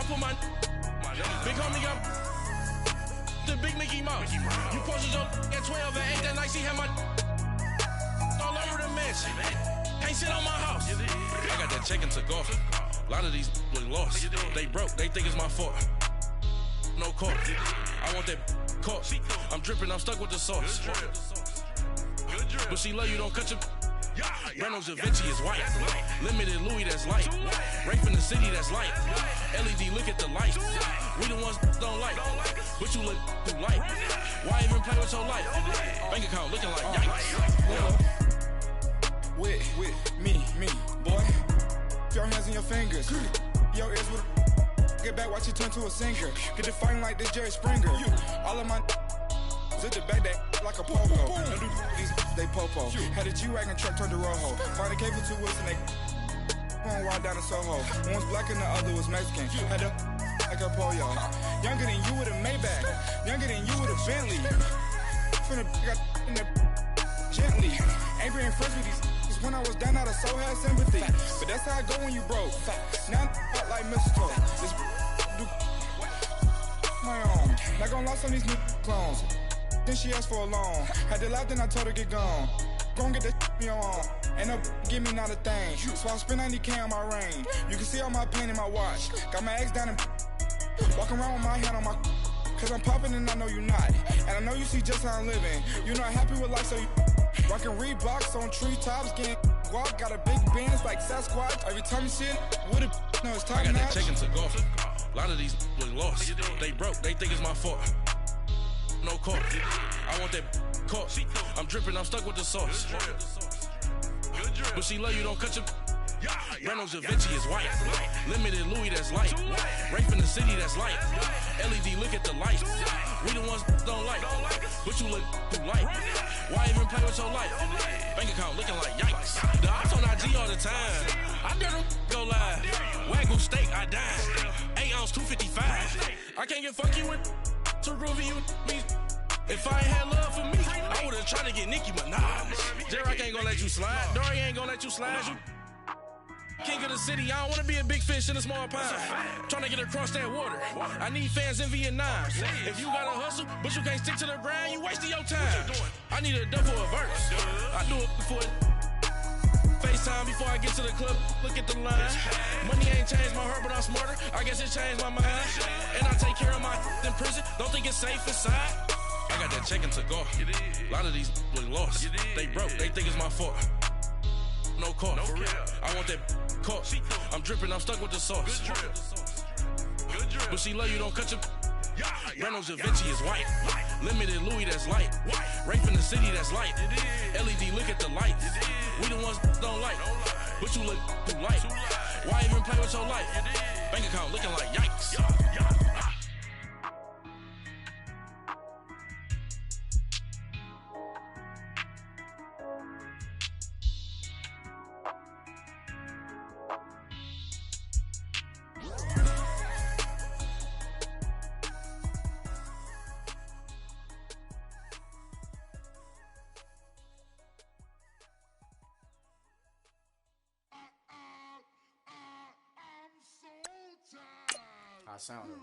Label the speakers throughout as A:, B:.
A: for my big homie got the big Mickey Mouse. You posted your at 12 and 8 that night, she had my all over the mansion. Can't sit on my house. I got that check into golf. A lot of these look lost. They broke, they think it's my fault. No court. I want that caught. I'm dripping, I'm stuck with the sauce. But she love you, don't cut your. Reynolds Da Vinci is white. Limited Louis, that's light. Rape in the city, that's light. LED, look at the light. We the ones don't like. But you look too light. Why even play with your life? Bank account looking like yikes.
B: With me, boy. Your hands and your fingers. Your ears with get back, watch you turn to a singer. Get the fighting like this Jerry Springer. All of my zip the back that like a pogo. Don't do these they popo. Had a G-Wagon truck turned to Rojo. Find a cable 2 wheels and they going wild down in Soho. One was black and the other was Mexican. Had a like a pollo. Younger than you with a Maybach. Younger than you with a Bentley. From the got in the gently. Ain't been friends with these. When I was down, I so had sympathy. But that's how I go when you broke. Now I'm like mistletoe. This do my own. Not gonna lost on these new clones. Then she asked for a loan. Had to laugh, then I told her get gone. Gon' get that me on. Ain't no give me not a thing. So I spend 90K on my ring. You can see all my pain in my watch. Got my ex down and walking around with my hand on my. Cause I'm popping and I know you not. And I know you see just how I'm living. You're not happy with life, so you rockin' Reeboks on treetops, getting guap. Got a big bands like Sasquatch. Every time you see it, with it, no, it's time.
A: I got that check into golf. A lot of these look lost. They broke, they think it's my fault. No court. I want that caught. I'm dripping, I'm stuck with the sauce. But she love you, don't cut your. Reynolds Da Vinci is white. Limited Louis, that's light. Rape in the city, that's light. LED, look at the light. We the ones don't like. But you look too light. Why even play with your life? Bank account looking like yikes. The ops on IG all the time. I dare them go live. Wagyu steak, I dine. 8 ounce, 255. I can't get fuck you with too groovy you me. If I ain't had love for me, I would've tried to get Nicki Minaj. J-Rock ain't gonna let you slide. Dory ain't gonna let you slide. You king of the city, I don't wanna be a big fish in a small pond. Trying to get across that water. I need fans in Vietnam. If you gotta hustle, but you can't stick to the grind, you wasting your time. I need a double a verse. I do it before FaceTime before I get to the club. Look at the line. Money ain't changed my heart, but I'm smarter. I guess it changed my mind. And I take care of my in prison. Don't think it's safe inside. I got that check into golf. A lot of these look lost. They broke, they think it's my fault. No court. I want that caught. I'm dripping, I'm stuck with the sauce. But she love you, don't cut your. Reynolds Da Vinci is white. Limited Louis, that's light. Rape in the city, that's light. LED, look at the lights. We the ones don't like. But you look too light. Why even play with your life? Bank account looking like yikes.
C: I sound it.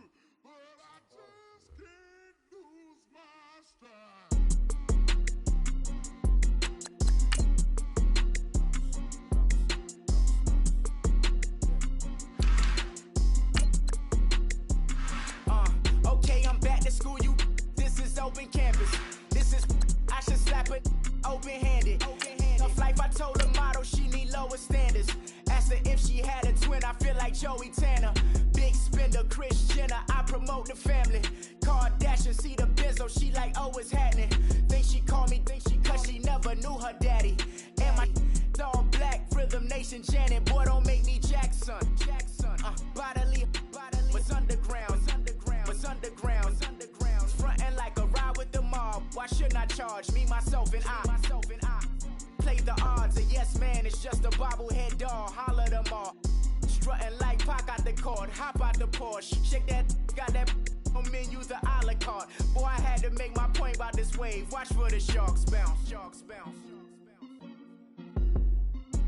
D: Okay, I'm back to school, you. This is open campus. This is, I should slap it open-handed. Tough life, I told her motto, she need lower standards. Asked her if she had a twin, I feel like Joey Tanner. Big spender, Kris Jenner, I promote the family. Kardashian, see the benzo, she like, oh, it's happening. Think she called me, cause she never knew her daddy. And my all black, Rhythm Nation, Janet, boy, don't make me Jackson. Bodily, what's underground, what's underground, frontin' like a ride with the mob. Why shouldn't I charge me, myself, and I? Play the odds, a yes man, it's just a bobblehead doll, holler them all. Strutting like Pac out the court, hop out the Porsche, shake that, got that menu, the a la carte. Boy, I had to make my point about this wave, watch for the sharks bounce.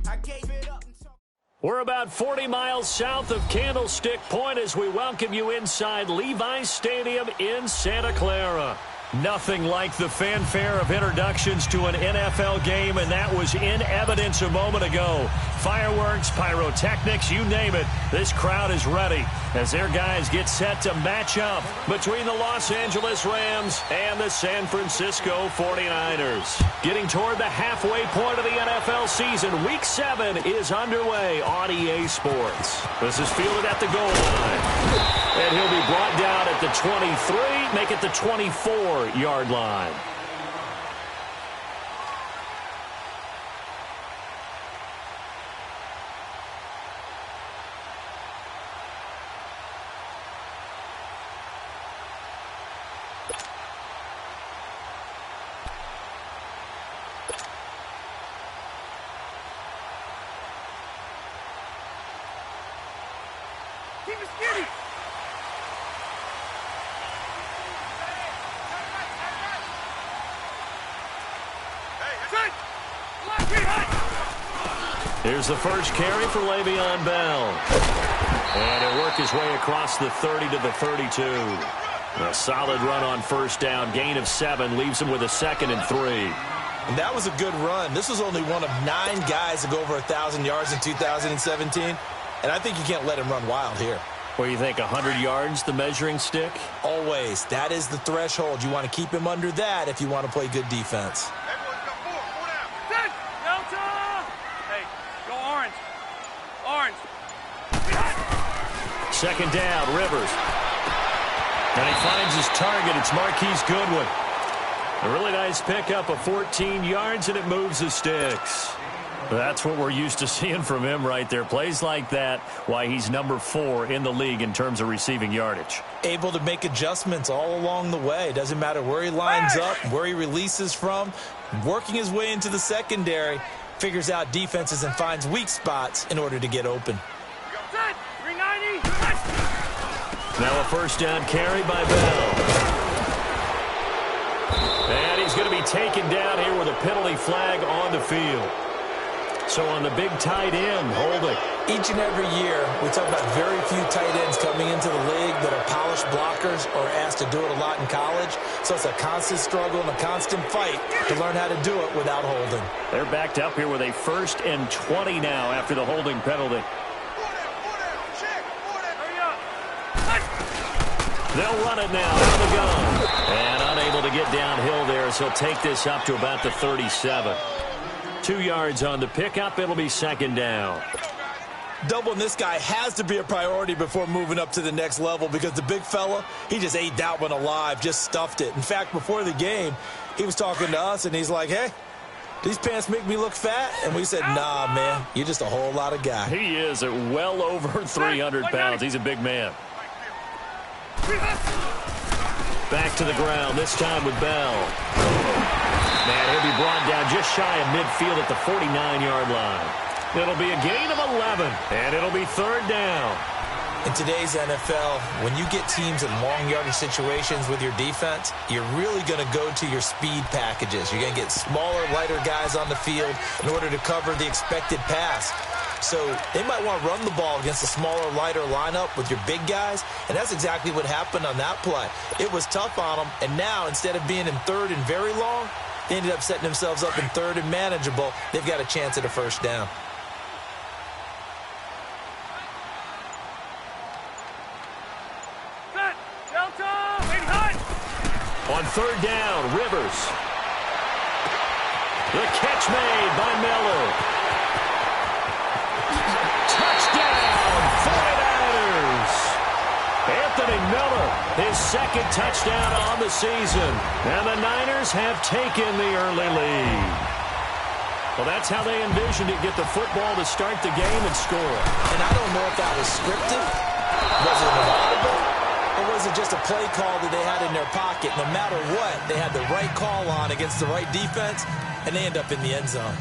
D: I gave it up and talk.
E: We're about 40 miles south of Candlestick Point as we welcome you inside Levi's Stadium in Santa Clara. Nothing like the fanfare of introductions to an NFL game, and that was in evidence a moment ago. Fireworks, pyrotechnics, you name it. This crowd is ready as their guys get set to match up between the Los Angeles Rams and the San Francisco 49ers. Getting toward the halfway point of the NFL season, Week 7 is underway on EA Sports. This is fielded at the goal line. And he'll be brought down at the 23, make it the 24-yard line. Here's the first carry for Le'Veon Bell. And he'll work his way across the 30 to the 32. A solid run on first down. Gain of 7 leaves him with a 2nd and 3.
F: And that was a good run. This was only one of 9 guys to go over 1,000 yards in 2017. And I think you can't let him run wild here.
E: What do you think, 100 yards, the measuring stick?
F: Always. That is the threshold. You want to keep him under that if you want to play good defense.
E: Second down, Rivers. And he finds his target. It's Marquise Goodwin. A really nice pickup of 14 yards, and it moves the sticks. That's what we're used to seeing from him right there. Plays like that, why he's number 4 in the league in terms of receiving yardage.
F: Able to make adjustments all along the way. Doesn't matter where he lines up, where he releases from. Working his way into the secondary, figures out defenses and finds weak spots in order to get open.
E: Now a first down carry by Bell. And he's going to be taken down here with a penalty flag on the field. So on the big tight end, holding.
F: Each and every year, we talk about very few tight ends coming into the league that are polished blockers or asked to do it a lot in college. So it's a constant struggle and a constant fight to learn how to do it without holding.
E: They're backed up here with a 1st and 20 now after the holding penalty. They'll run it now out of the gun. And unable to get downhill there, so he'll take this up to about the 37. 2 yards on the pickup. It'll be 2nd down.
F: Doubling this guy has to be a priority before moving up to the next level because the big fella, he just ate that one alive, just stuffed it. In fact, before the game, he was talking to us, and he's like, hey, these pants make me look fat? And we said, nah, man, you're just a whole lot of guy.
E: He is at well over 300 pounds. He's a big man. Back to the ground, this time with Bell. Man, he'll be brought down just shy of midfield at the 49-yard line. It'll be a gain of 11, and it'll be 3rd down.
F: In today's NFL, when you get teams in long yardage situations with your defense, you're really going to go to your speed packages. You're going to get smaller, lighter guys on the field in order to cover the expected pass. So they might want to run the ball against a smaller, lighter lineup with your big guys, and that's exactly what happened on that play. It was tough on them, and now instead of being in 3rd and very long, they ended up setting themselves up in 3rd and manageable. They've got a chance at a 1st down.
E: On 3rd down, Rivers. The catch made by Miller. Touchdown, 49ers. Anthony Miller, his 2nd touchdown on the season. And the Niners have taken the early lead. Well, that's how they envisioned it, get the football to start the game and score.
F: And I don't know if that was scripted. Was it audible? Or was it just a play call that they had in their pocket? No matter what, they had the right call on against the right defense, and they end up in the end zone.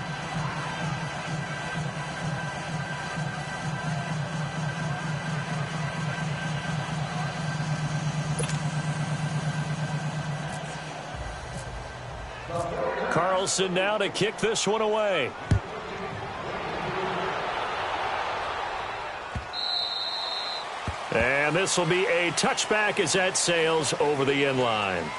E: Carlson now to kick this one away. And this will be a touchback as that sails over the end line.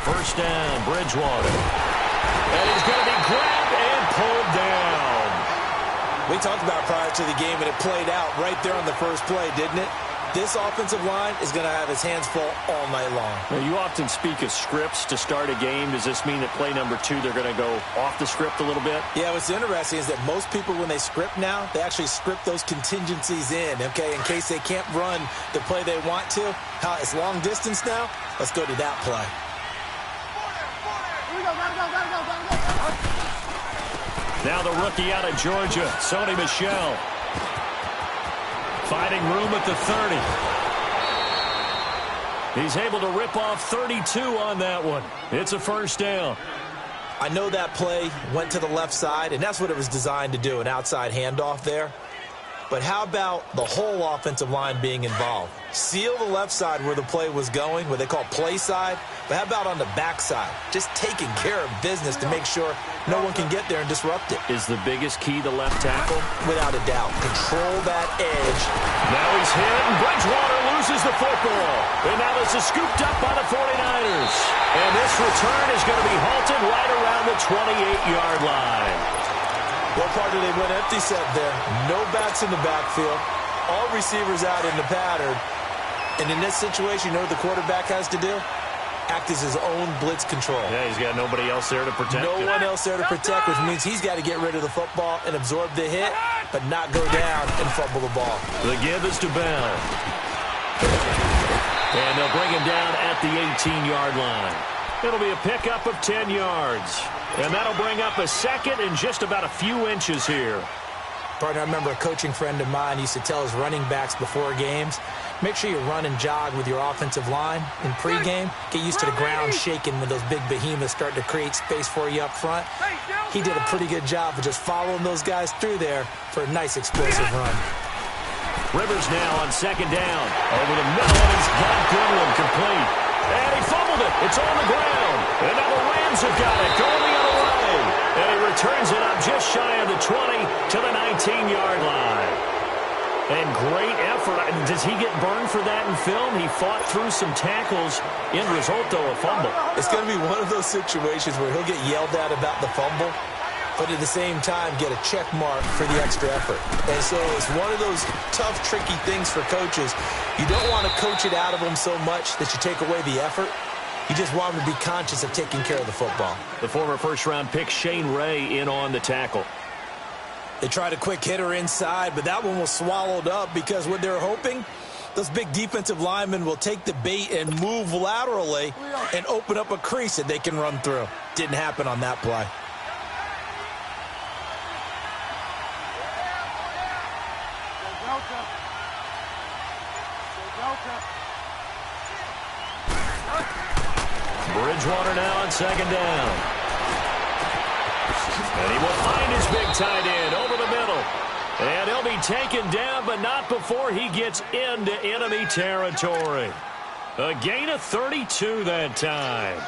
E: First down, Bridgewater. And he's going to be grabbed and pulled down.
F: We talked about prior to the game, and it played out right there on the first play, didn't it? This offensive line is going to have his hands full all night long.
E: Now, you often speak of scripts to start a game. Does this mean that play number 2, they're going to go off the script a little bit?
F: Yeah, what's interesting is that most people, when they script now, they actually script those contingencies in, okay, in case they can't run the play they want to. How it's long distance now, let's go to that play.
E: Now the rookie out of Georgia, Sony Michel. Finding room at the 30. He's able to rip off 32 on that one. It's a first down.
F: I know that play went to the left side, and that's what it was designed to do, an outside handoff there. But how about the whole offensive line being involved? Seal the left side where the play was going, what they call play side. But how about on the back side? Just taking care of business to make sure no one can get there and disrupt it.
E: Is the biggest key the left tackle?
F: Without a doubt. Control that edge.
E: Now he's hit, and Bridgewater loses the football. And now this is scooped up by the 49ers. And this return is going to be halted right around the 28-yard line.
F: What part did they went empty set there? No backs in the backfield. All receivers out in the pattern. And in this situation, you know what the quarterback has to do? Act as his own blitz control.
E: Yeah, he's got nobody else there to protect
F: No
E: him.
F: one else there to protect, which means he's got to get rid of the football and absorb the hit, but not go down and fumble the ball.
E: The give is to Bell. And they'll bring him down at the 18-yard line. It'll be a pickup of 10 yards. And that'll bring up a second and just about a few inches here.
F: Partner, I remember a coaching friend of mine used to tell his running backs before games, make sure you run and jog with your offensive line in pregame. Get used to the ground shaking when those big behemoths start to create space for you up front. He did a pretty good job of just following those guys through there for a nice explosive run.
E: Rivers now on second down. Over the middle, and he's got Goodwin complete. And he fumbled it. It's on the ground. And now the Rams have got it going the other way. And he returns it up just shy of the 20 to the 19-yard line. And great effort. Does he get burned for that in film? He fought through some tackles. End result, though, a fumble.
F: It's going to be one of those situations where he'll get yelled at about the fumble, but at the same time get a check mark for the extra effort. And so it's one of those tough, tricky things for coaches. You don't want to coach it out of them so much that you take away the effort. You just want them to be conscious of taking care of the football.
E: The former first-round pick, Shane Ray, in on the tackle.
F: They tried a quick hitter inside, but that one was swallowed up because what they're hoping, those big defensive linemen will take the bait and move laterally and open up a crease that they can run through. Didn't happen on that play.
E: Bridgewater now on second down. And he will find his big tight end over the middle. And he'll be taken down, but not before he gets into enemy territory. A gain of 32 that time.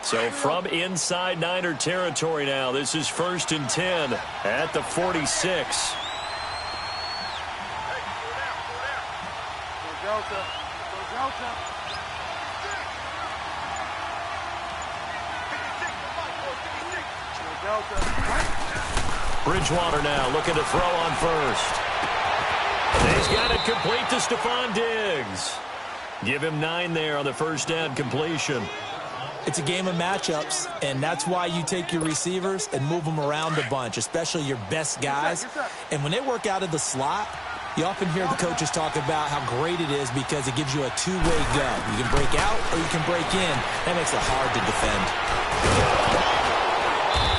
E: So from inside Niner territory now, this is 1st and 10 at the 46. Bridgewater now looking to throw on first. He's got it complete to Stephon Diggs. Give him 9 there on the first down completion.
F: It's a game of matchups, and that's why you take your receivers and move them around a bunch, especially your best guys. And when they work out of the slot, you often hear the coaches talk about how great it is because it gives you a two-way go. You can break out or you can break in. That makes it hard to defend.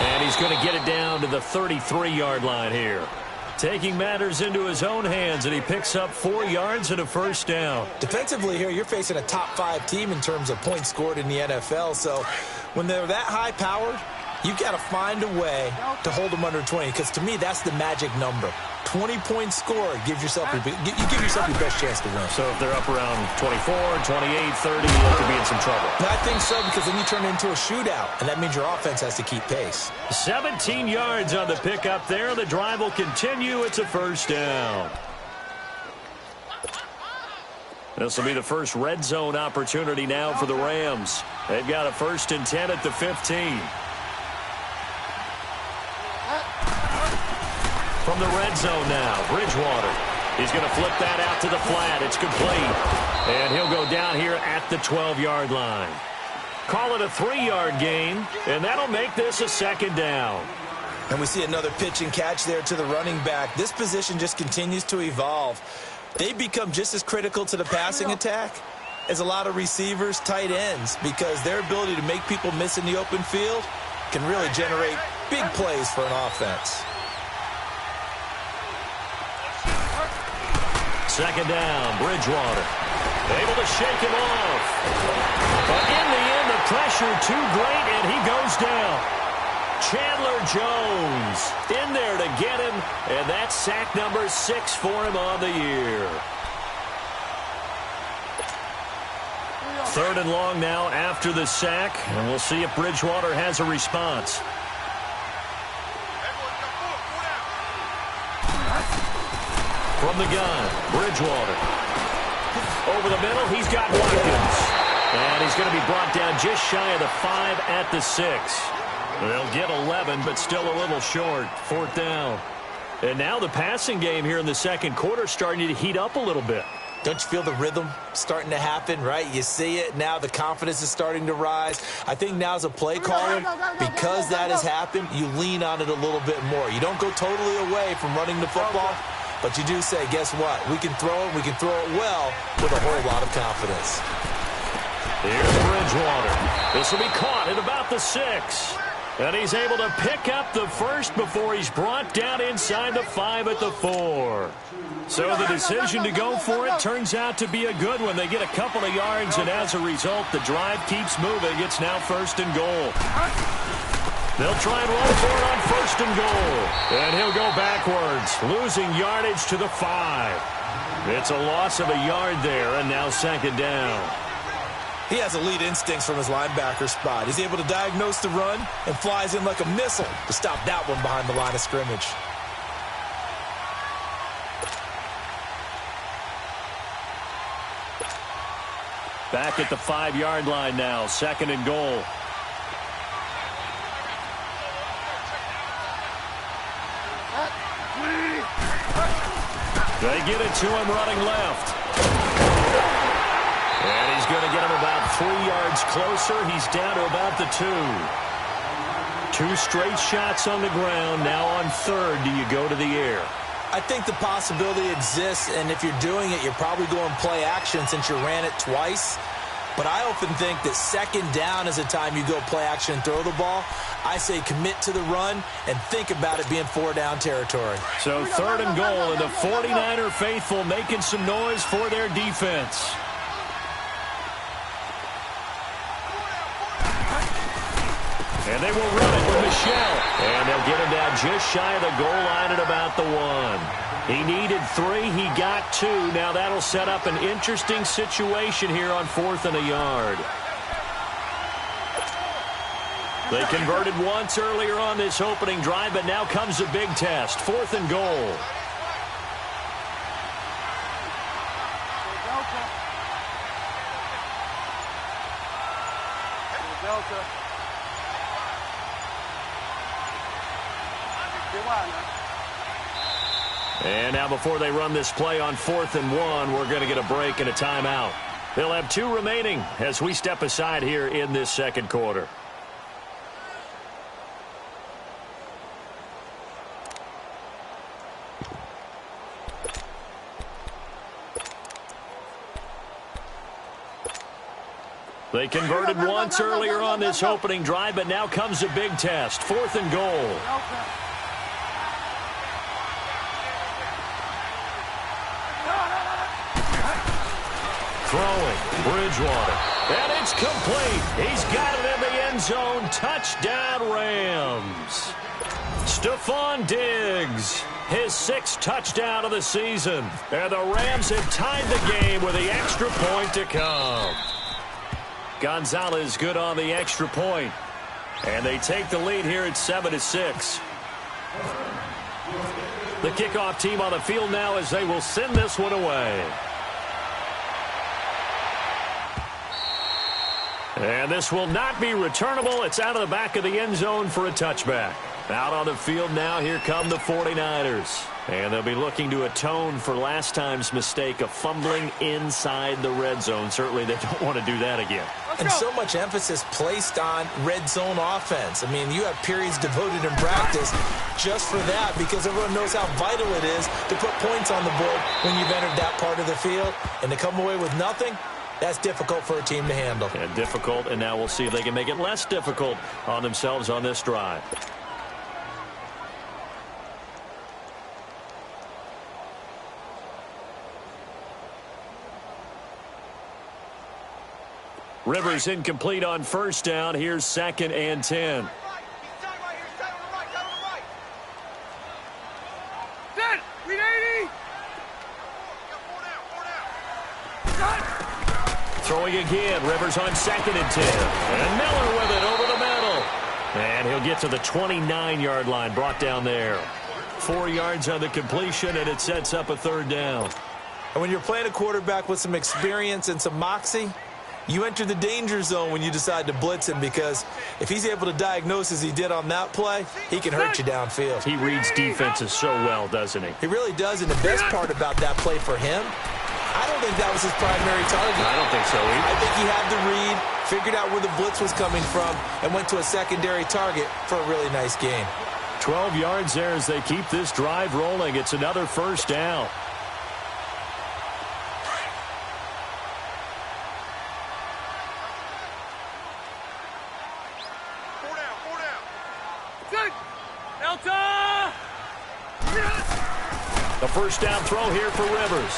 E: And he's going to get it down to the 33-yard line here. Taking matters into his own hands, and he picks up 4 yards and a first down.
F: Defensively here, you're facing a top-5 team in terms of points scored in the NFL. So when they're that high-powered, you've got to find a way to hold them under 20, because to me, that's the magic number. 20 points scored, you give yourself your best chance to win.
E: So if they're up around 24, 28, 30, you could be in some trouble.
F: I think so, because then you turn it into a shootout, and that means your offense has to keep pace.
E: 17 yards on the pickup there. The drive will continue. It's a first down. This will be the first red zone opportunity now for the Rams. They've got a 1st and 10 at the 15. From the red zone now, Bridgewater. He's going to flip that out to the flat. It's complete. And he'll go down here at the 12-yard line. Call it a 3-yard gain, and that'll make this a 2nd down.
F: And we see another pitch and catch there to the running back. This position just continues to evolve. They become just as critical to the passing attack as a lot of receivers, tight ends, because their ability to make people miss in the open field can really generate big plays for an offense.
E: 2nd down, Bridgewater. Able to shake him off. But in the end, the pressure too great, and he goes down. Chandler Jones in there to get him, and that's sack number 6 for him on the year. 3rd and long now after the sack, and we'll see if Bridgewater has a response. From the gun, Bridgewater. Over the middle, he's got Watkins. And he's going to be brought down just shy of the 5 at the 6. They'll get 11, but still a little short. 4th down. And now the passing game here in the 2nd quarter starting to heat up a little bit.
F: Don't you feel the rhythm starting to happen, right? You see it now. The confidence is starting to rise. I think now as a play caller, because that has happened, you lean on it a little bit more. You don't go totally away from running the football. But you do say, guess what? We can throw it. We can throw it well with a whole lot of confidence.
E: Here's Bridgewater. This will be caught at about the 6. And he's able to pick up the 1st before he's brought down inside the 5 at the 4. So the decision to go for it turns out to be a good one. They get a couple of yards, and as a result, the drive keeps moving. It's now 1st and goal. They'll try and run for it on 1st and goal. And he'll go backwards, losing yardage to the 5. It's a loss of a yard there, and now 2nd down.
F: He has elite instincts from his linebacker spot. He's able to diagnose the run and flies in like a missile to stop that one behind the line of scrimmage.
E: Back at the 5-yard line now, 2nd and goal. They get it to him running left. And he's going to get him about 3 yards closer. He's down to about the 2. 2 straight shots on the ground. Now on 3rd, do you go to the air?
F: I think the possibility exists, and if you're doing it, you're probably going play action since you ran it twice. But I often think that 2nd down is a time you go play action and throw the ball. I say commit to the run and think about it being 4-down territory.
E: So 3rd and goal, and the 49er faithful making some noise for their defense. And they will run it with Michelle. And they'll get him down just shy of the goal line at about the 1. He needed 3. He got 2. Now that'll set up an interesting situation here on 4th and a yard. They converted once earlier on this opening drive, but now comes a big test. 4th and goal. And now before they run this play on 4th and 1, we're going to get a break and a timeout. They'll have 2 remaining as we step aside here in this 2nd quarter. They converted once earlier on this opening drive, but now comes a big test. 4th and goal. Throwing, Bridgewater. And it's complete. He's got it in the end zone. Touchdown, Rams. Stephon Diggs, his 6th touchdown of the season. And the Rams have tied the game with the extra point to come. Gonzalez good on the extra point. And they take the lead here at 7-6. The kickoff team on the field now as they will send this one away. And this will not be returnable. It's out of the back of the end zone for a touchback. Out on the field now, here come the 49ers. And they'll be looking to atone for last time's mistake of fumbling inside the red zone. Certainly they don't want to do that again.
F: And so much emphasis placed on red zone offense. I mean, you have periods devoted in practice just for that because everyone knows how vital it is to put points on the board when you've entered that part of the field. And to come away with nothing, that's difficult for a team to handle.
E: And difficult, and now we'll see if they can make it less difficult on themselves on this drive. Rivers incomplete on 1st down. Here's 2nd and 10. Throwing again. Rivers on 2nd and 10. And Miller with it over the middle. And he'll get to the 29-yard line. Brought down there. 4 yards on the completion, and it sets up a 3rd down.
F: And when you're playing a quarterback with some experience and some moxie, you enter the danger zone when you decide to blitz him because if he's able to diagnose as he did on that play, he can hurt you downfield.
E: He reads defenses so well, doesn't he?
F: He really does, and the best part about that play for him, I don't think that was his primary target.
E: I don't think so either.
F: I think he had the read, figured out where the blitz was coming from, and went to a secondary target for a really nice gain.
E: 12 yards there as they keep this drive rolling. It's another 1st down. The 1st down throw here for Rivers.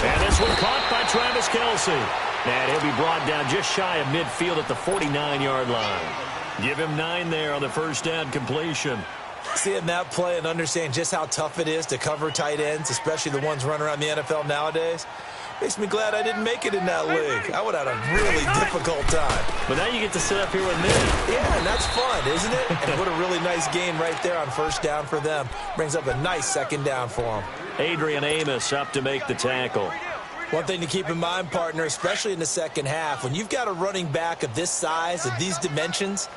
E: And this one caught by Travis Kelce. And he'll be brought down just shy of midfield at the 49-yard line. Give him 9 there on the 1st down completion.
F: Seeing that play and understand just how tough it is to cover tight ends, especially the ones running around the NFL nowadays, makes me glad I didn't make it in that league. I would have had a really difficult time.
E: But now you get to sit up here with me.
F: Yeah, and that's fun, isn't it? And what a really nice game right there on 1st down for them. Brings up a nice 2nd down for them.
E: Adrian Amos up to make the tackle.
F: One thing to keep in mind, partner, especially in the second half, when you've got a running back of this size, of these dimensions,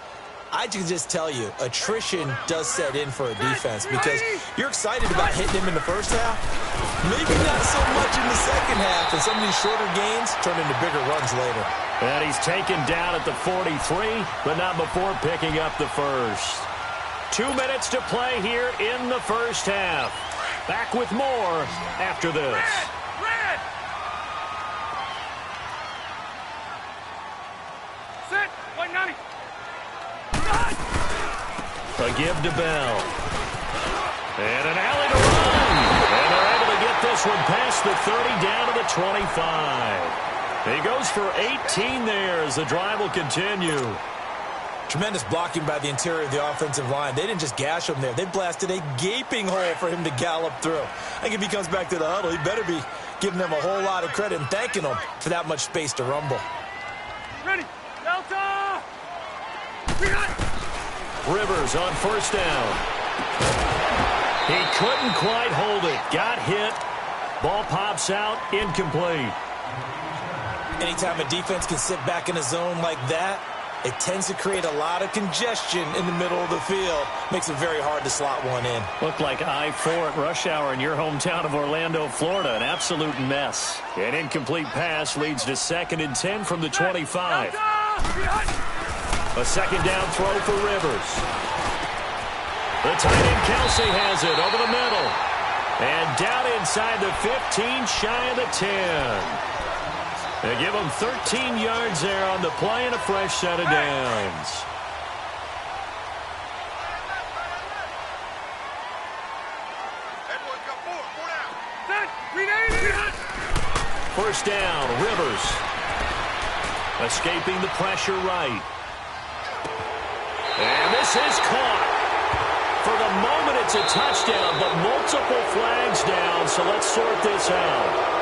F: I can just tell you, attrition does set in for a defense because you're excited about hitting him in the first half. Maybe not so much in the second half, and some of these shorter gains turn into bigger runs later.
E: And he's taken down at the 43, but not before picking up the first. 2 minutes to play here in the first half. Back with more after this.
G: Red! Set! 190!
E: A give to Bell. And an alley to run. And they're able to get this one past the 30 down to the 25. He goes for 18 there as the drive will continue.
F: Tremendous blocking by the interior of the offensive line. They didn't just gash him there. They blasted a gaping hole for him to gallop through. I think if he comes back to the huddle, he better be giving them a whole lot of credit and thanking them for that much space to rumble.
G: Ready! Delta!
E: Rivers on 1st down. He couldn't quite hold it. Got hit. Ball pops out. Incomplete.
F: Anytime a defense can sit back in a zone like that, it tends to create a lot of congestion in the middle of the field. Makes it very hard to slot one in.
E: Looked like I-4 at rush hour in your hometown of Orlando, Florida. An absolute mess. An incomplete pass leads to 2nd and 10 from the 25. A 2nd down throw for Rivers. The tight end Kelce has it over the middle. And down inside the 15, shy of the 10. They give him 13 yards there on the play and a fresh set of downs. First down, Rivers. Escaping the pressure right. And this is caught. For the moment, it's a touchdown, but multiple flags down, so let's sort this out.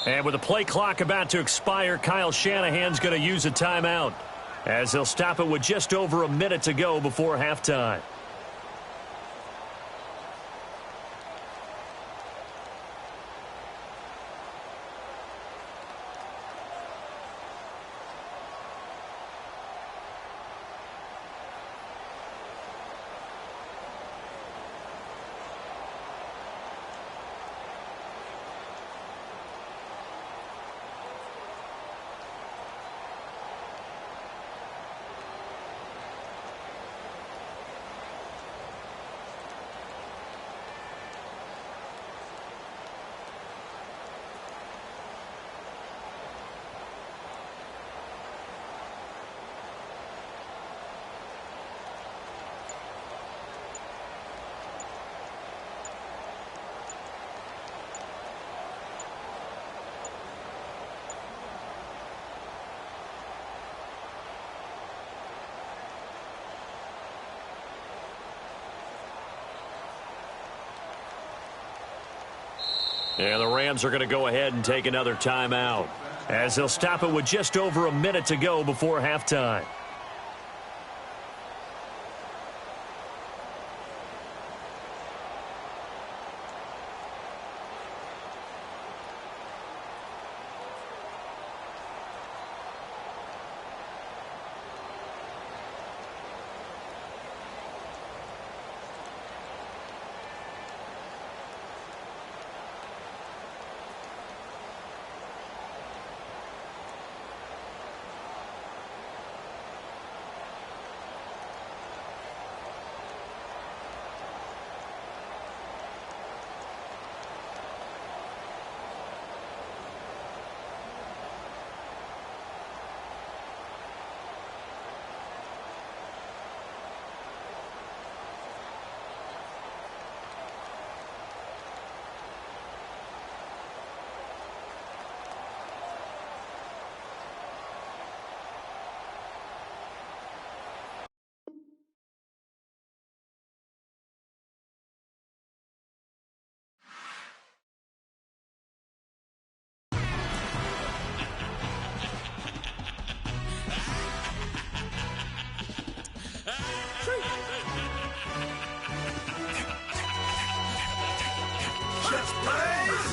E: And with the play clock about to expire, Kyle Shanahan's going to use a timeout, as he'll stop it with just over a minute to go before halftime. And the Rams are going to go ahead and take another timeout, as they'll stop it with just over a minute to go before halftime.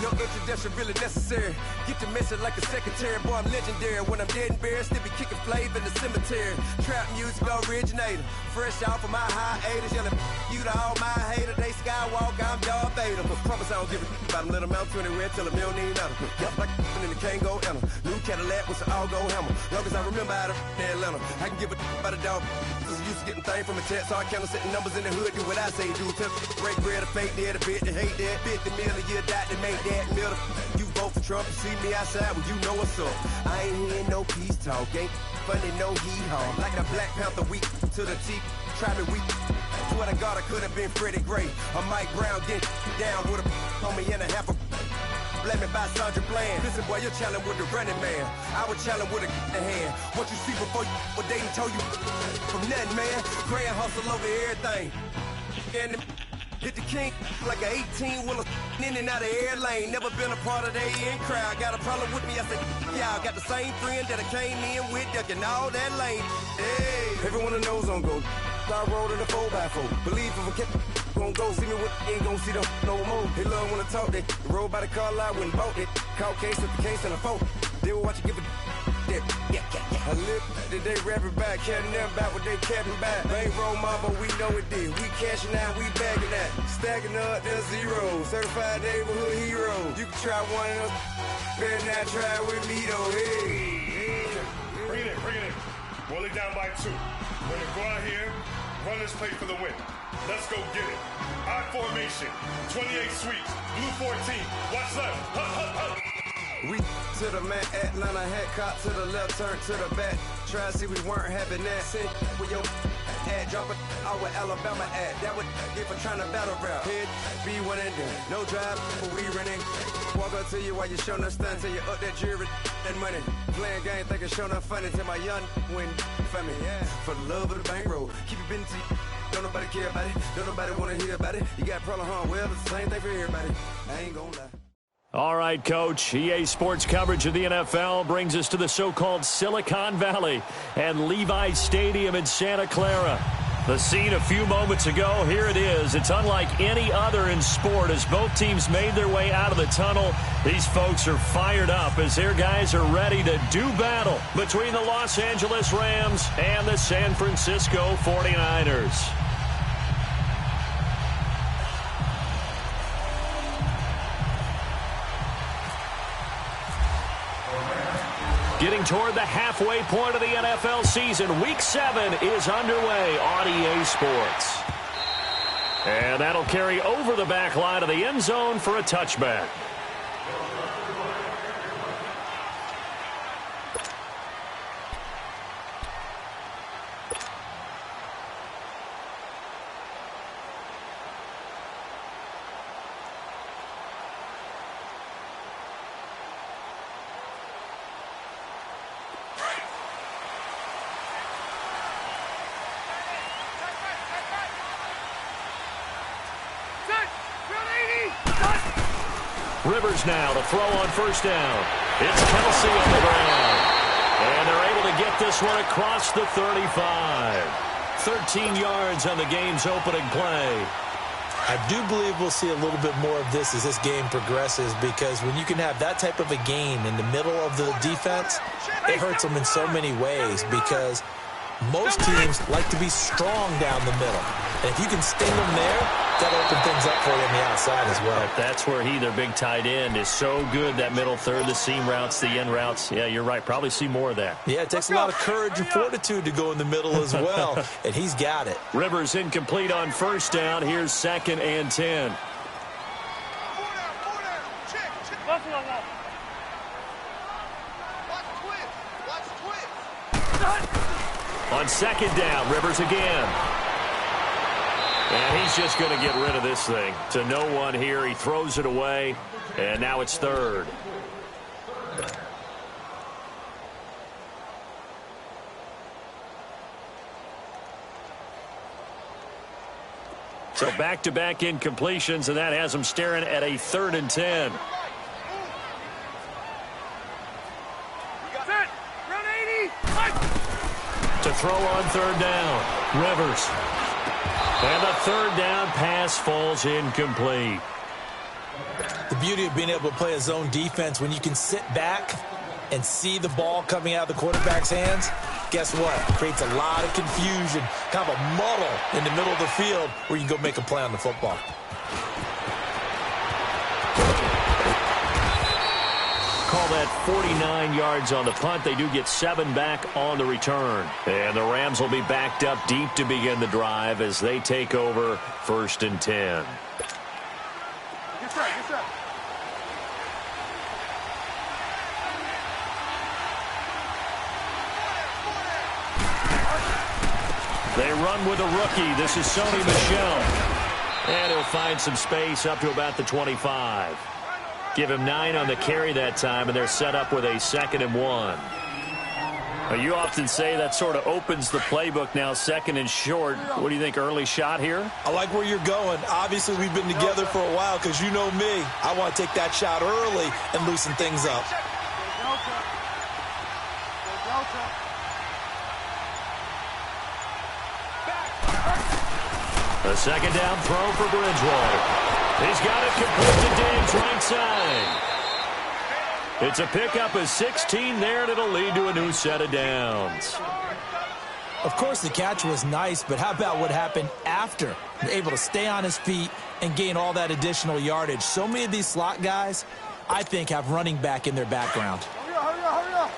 H: No introduction really necessary. Get the message like a secretary. Boy, I'm legendary. When I'm dead and buried, still be kicking flavor in the cemetery. Trap music originator. Fresh off of my hiatus. Yelling you to all my haters. They skywalk, I'm Darth Vader. Promise I don't give a about them. Let them out 20 red till a million ain't out. Yep, like in the Kango Anna. New Cadillac with some all-go hammer. Long as I remember out of Atlanta. I can give a about a dog. Used to getting things from a text, so I count setting numbers in the hood. Do what I say, do. Tell break bread, a fake dead, a bit to hate that. 50 million, you die to make that middle. You vote for Trump, you see me outside, well, you know what's up. I ain't hearing no peace talk, ain't funny, no hee-haw. Like the Black Panther week to the teeth, try me weak. Swear to God, I could have been Freddie Gray. Or Mike Brown getting down with a homie and a half a. blame me by Sandra Bland. Listen, boy, you're challenged with the running man. I was challenged with a in hand. What you see before you, what they done told you from nothing, man. Grand hustle over everything. And hit the king like an 18-wheeler in and out of air lane. Never been a part of the in crowd. Got a problem with me, I said, y'all got the same friend that I came in with, ducking all that lane. Hey, everyone knows on go. I rolled in a 4x4. Believe if I kept gon' go, see me with ain't gon' see them no more. They love when I talk, they roll by the car lot when bought it. Call case with the case and a phone. They will watch you give a yeah. I live that they rapping back, carrying them back what they capping back. Ain't roll my, but we know it did. We cashing out, we bagging that. Stacking up, there's zero. Certified neighborhood hero. You can try one of those, better not try with me though. Hey.
I: Bring it in. Roll it down by 2. We're gonna go out here, run this play for the win. Let's go get it. I formation, 28 sweeps, blue 14. Watch left. Hup.
H: We to the man, Atlanta hat cop to the left, turn to the back. Try to see we weren't having that. Sit with your ad, drop it out with Alabama ad. That would get for trying to battle rap. Head, be one and done. No drive, but we running. Walk up to you while you showing us stun till you up that jewelry and money. Playing game, thinking showing up funny till my young win for me. Yeah. For the love of the bankroll, keep it busy. Don't nobody care about it. Don't nobody want to hear about it. You got a problem, huh? Well, it's the same thing for everybody. I ain't gonna lie.
E: All right, Coach. EA Sports coverage of the NFL brings us to the so-called Silicon Valley and Levi Stadium in Santa Clara. The scene a few moments ago, here it is. It's unlike any other in sport as both teams made their way out of the tunnel. These folks are fired up as their guys are ready to do battle between the Los Angeles Rams and the San Francisco 49ers. Getting toward the halfway point of the NFL season, Week 7 is underway on EA Sports. And that'll carry over the back line of the end zone for a touchback. Rivers now to throw on first down. It's Kelsey on the ground. And they're able to get this one across the 35. 13 yards on the game's opening play.
F: I do believe we'll see a little bit more of this as this game progresses, because when you can have that type of a game in the middle of the defense, it hurts them in so many ways, because most teams like to be strong down the middle. And if you can sting them there, that'll open things up for you on the outside as well.
E: That's where their big tight end, is so good, that middle third, the seam routes, the end routes. Yeah, you're right. Probably see more of that.
F: Yeah, it takes a lot of courage and fortitude to go in the middle as well, and he's got it.
E: Rivers incomplete on first down. Here's 2nd and 10. On 2nd down, Rivers again. And he's just going to get rid of this thing. To no one here. He throws it away. And now it's 3rd. So back-to-back incompletions, and that has him staring at a 3rd and 10. To throw on 3rd down. Rivers. And the 3rd down pass falls incomplete.
F: The beauty of being able to play a zone defense, when you can sit back and see the ball coming out of the quarterback's hands, guess what? It creates a lot of confusion, kind of a muddle in the middle of the field where you can go make a play on the football.
E: Call that 49 yards on the punt. They do get 7 back on the return. And the Rams will be backed up deep to begin the drive as they take over 1st and 10.
G: Yes, sir. Yes, sir.
E: They run with a rookie. This is Sony Michel. And he'll find some space up to about the 25. Give him 9 on the carry that time, and they're set up with a 2nd and 1. You often say that sort of opens the playbook now, 2nd and short. What do you think, early shot here?
F: I like where you're going. Obviously, we've been together for a while because you know me. I want to take that shot early and loosen things up.
E: A 2nd down throw for Bridgewater. He's got it complete to Diggs right side. It's a pickup of 16 there, and it'll lead to a new set of downs.
F: Of course, the catch was nice, but how about what happened after? Able to stay on his feet and gain all that additional yardage. So many of these slot guys, I think, have running back in their background.
G: Hurry up.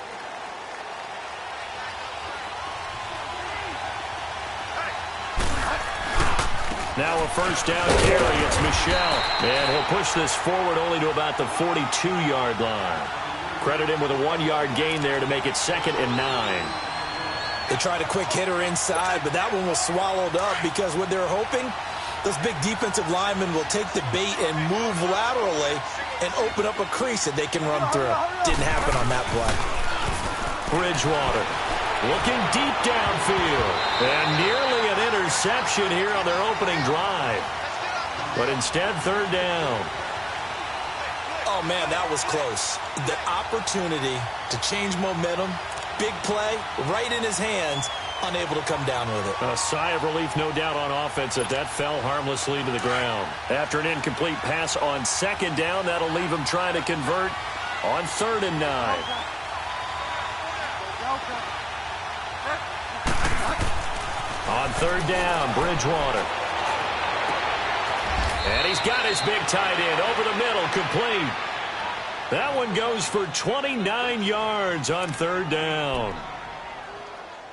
E: Now a 1st down carry. It's Michel. And he'll push this forward only to about the 42-yard line. Credit him with a 1-yard gain there to make it 2nd and 9.
F: They tried a quick hitter inside, but that one was swallowed up because what they're hoping, those big defensive linemen will take the bait and move laterally and open up a crease that they can run through. Didn't happen on that play.
E: Bridgewater looking deep downfield. And nearly an interception here on their opening drive. But instead, 3rd down.
F: Oh, man, that was close. The opportunity to change momentum, big play, right in his hands, unable to come down with it.
E: A sigh of relief, no doubt, on offense if that fell harmlessly to the ground. After an incomplete pass on 2nd down, that'll leave him trying to convert on 3rd and 9. On 3rd down, Bridgewater. And he's got his big tight end over the middle, complete. That one goes for 29 yards on 3rd down.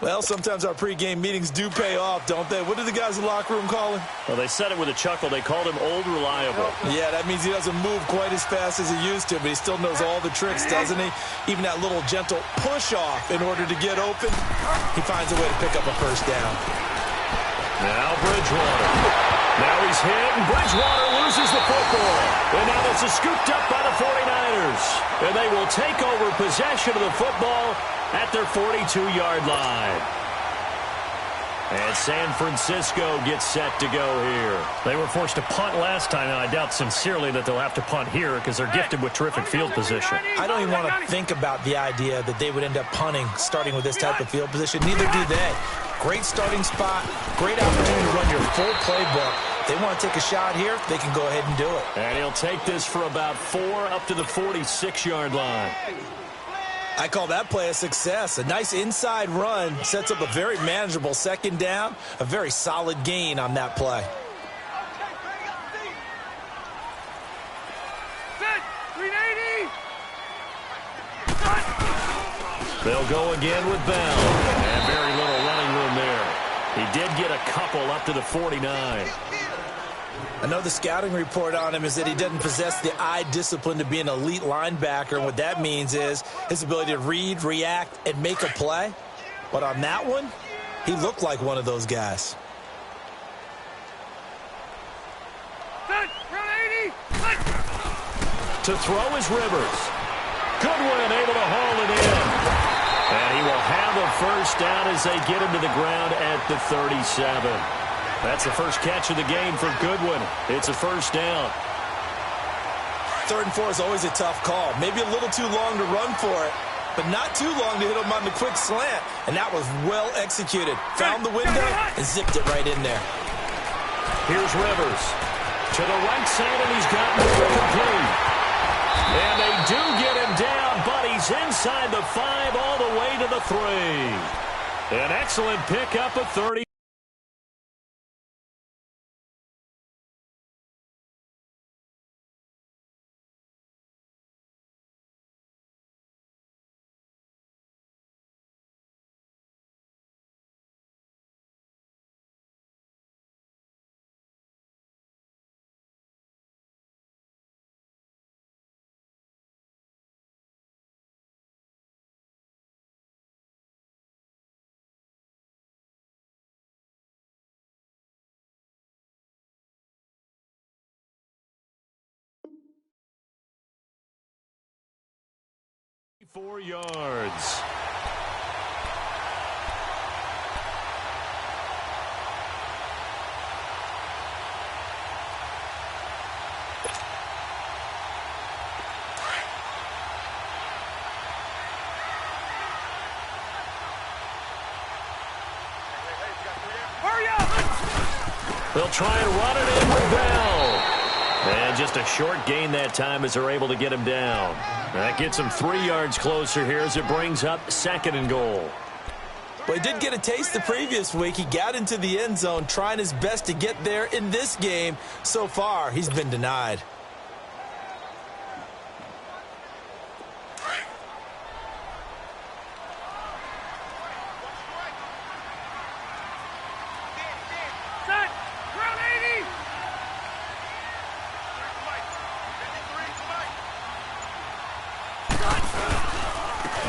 F: Well, sometimes our pregame meetings do pay off, don't they? What did the guys in the locker room call him?
E: Well, they said it with a chuckle. They called him Old Reliable.
F: Yeah, that means he doesn't move quite as fast as he used to, but he still knows all the tricks, doesn't he? Even that little gentle push-off in order to get open, he finds a way to pick up a 1st down.
E: Now Bridgewater. Now he's hit, and Bridgewater loses the football. And now this is scooped up by the 49ers. And they will take over possession of the football at their 42-yard line. And San Francisco gets set to go here. They were forced to punt last time, and I doubt sincerely that they'll have to punt here because they're gifted with terrific field position.
F: I don't even want to think about the idea that they would end up punting starting with this type of field position. Neither do they. Great starting spot, great opportunity to run your full playbook. They want to take a shot here, they can go ahead and do it.
E: And he'll take this for about 4 up to the 46-yard line.
F: I call that play a success. A nice inside run sets up a very manageable 2nd down, a very solid gain on that play.
E: They'll go again with Bell. And very little running room there. He did get a couple up to the 49.
F: I know the scouting report on him is that he doesn't possess the eye discipline to be an elite linebacker. And what that means is his ability to read, react, and make a play. But on that one, he looked like one of those guys.
E: To throw is Rivers. Goodwin able to haul it in. And he will have a 1st down as they get him to the ground at the 37. That's the first catch of the game for Goodwin. It's a 1st down.
F: 3rd and 4 is always a tough call. Maybe a little too long to run for it, but not too long to hit him on the quick slant. And that was well executed. Found the window and zipped it right in there.
E: Here's Rivers. To the right side, and he's got more complete. And they do get him down, but he's inside the 5 all the way to the 3. An excellent pickup of 30. 4 yards. They'll try and run it in with Bell. And just a short gain that time as they're able to get him down. That gets him 3 yards closer here as it brings up 2nd and goal.
F: Well, he did get a taste the previous week. He got into the end zone trying his best to get there in this game. So far, he's been denied.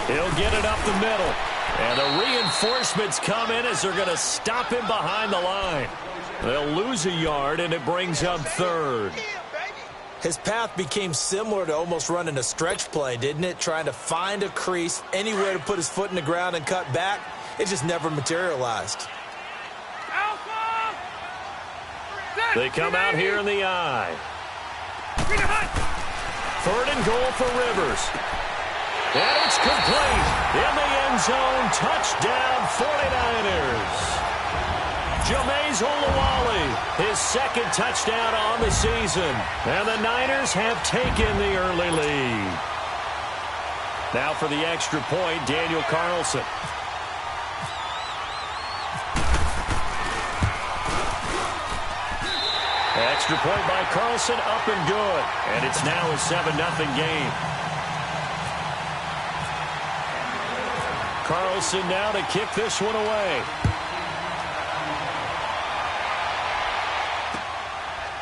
E: He'll get it up the middle. And the reinforcements come in as they're going to stop him behind the line. They'll lose a yard, and it brings up 3rd.
F: His path became similar to almost running a stretch play, didn't it? Trying to find a crease, anywhere to put his foot in the ground and cut back. It just never materialized.
E: They come out here in the I. 3rd and goal for Rivers. And it's complete. In the end zone, touchdown 49ers. Jameis Olawale, his 2nd touchdown on the season. And the Niners have taken the early lead. Now for the extra point, Daniel Carlson. Extra point by Carlson, up and good. And it's now a 7-0 game. Carlson now to kick this one away.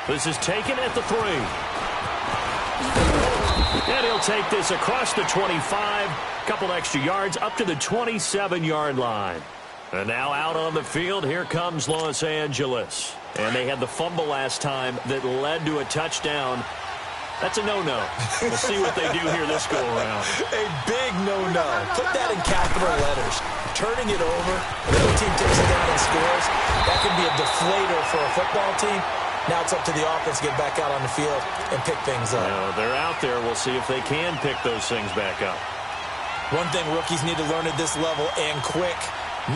E: This is taken at the 3. And he'll take this across the 25. Couple extra yards up to the 27-yard line. And now out on the field, here comes Los Angeles. And they had the fumble last time that led to a touchdown. That's a no-no. We'll see what they do here this go-around.
F: A big no-no. Put that in capital letters. Turning it over, the other team takes it down and scores. That can be a deflator for a football team. Now it's up to the offense to get back out on the field and pick things up.
E: They're out there. We'll see if they can pick those things back up.
F: One thing rookies need to learn at this level, and quick.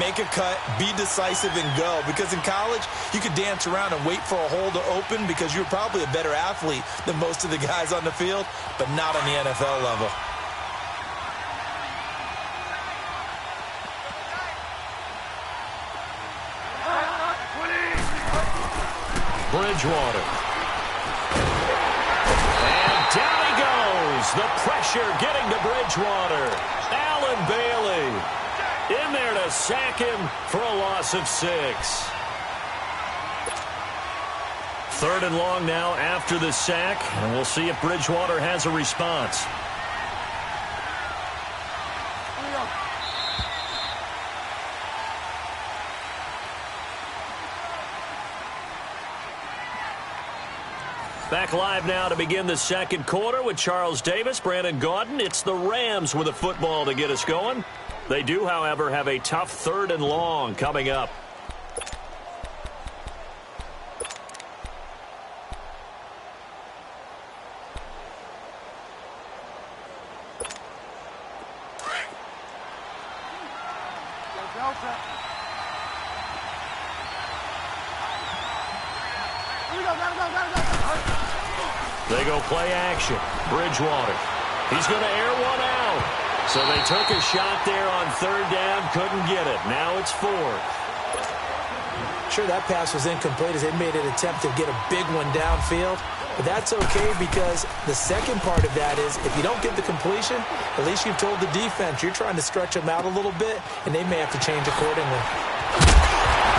F: Make a cut, be decisive, and go. Because in college, you could dance around and wait for a hole to open because you're probably a better athlete than most of the guys on the field, but not on the NFL level.
E: Bridgewater. And down he goes. The pressure getting to Bridgewater. Allen Bailey in there to sack him for a loss of 6. 3rd and long now after the sack, and we'll see if Bridgewater has a response. Back live now to begin the 2nd quarter with Charles Davis, Brandon Gaudin. It's the Rams with a football to get us going. They do, however, have a tough 3rd and long coming up. They go play action. Bridgewater. He's going to air one out. So they took a shot there on 3rd down, couldn't get it. Now it's 4th.
F: Sure, that pass was incomplete as they made an attempt to get a big one downfield. But that's okay because the second part of that is if you don't get the completion, at least you've told the defense you're trying to stretch them out a little bit, and they may have to change accordingly.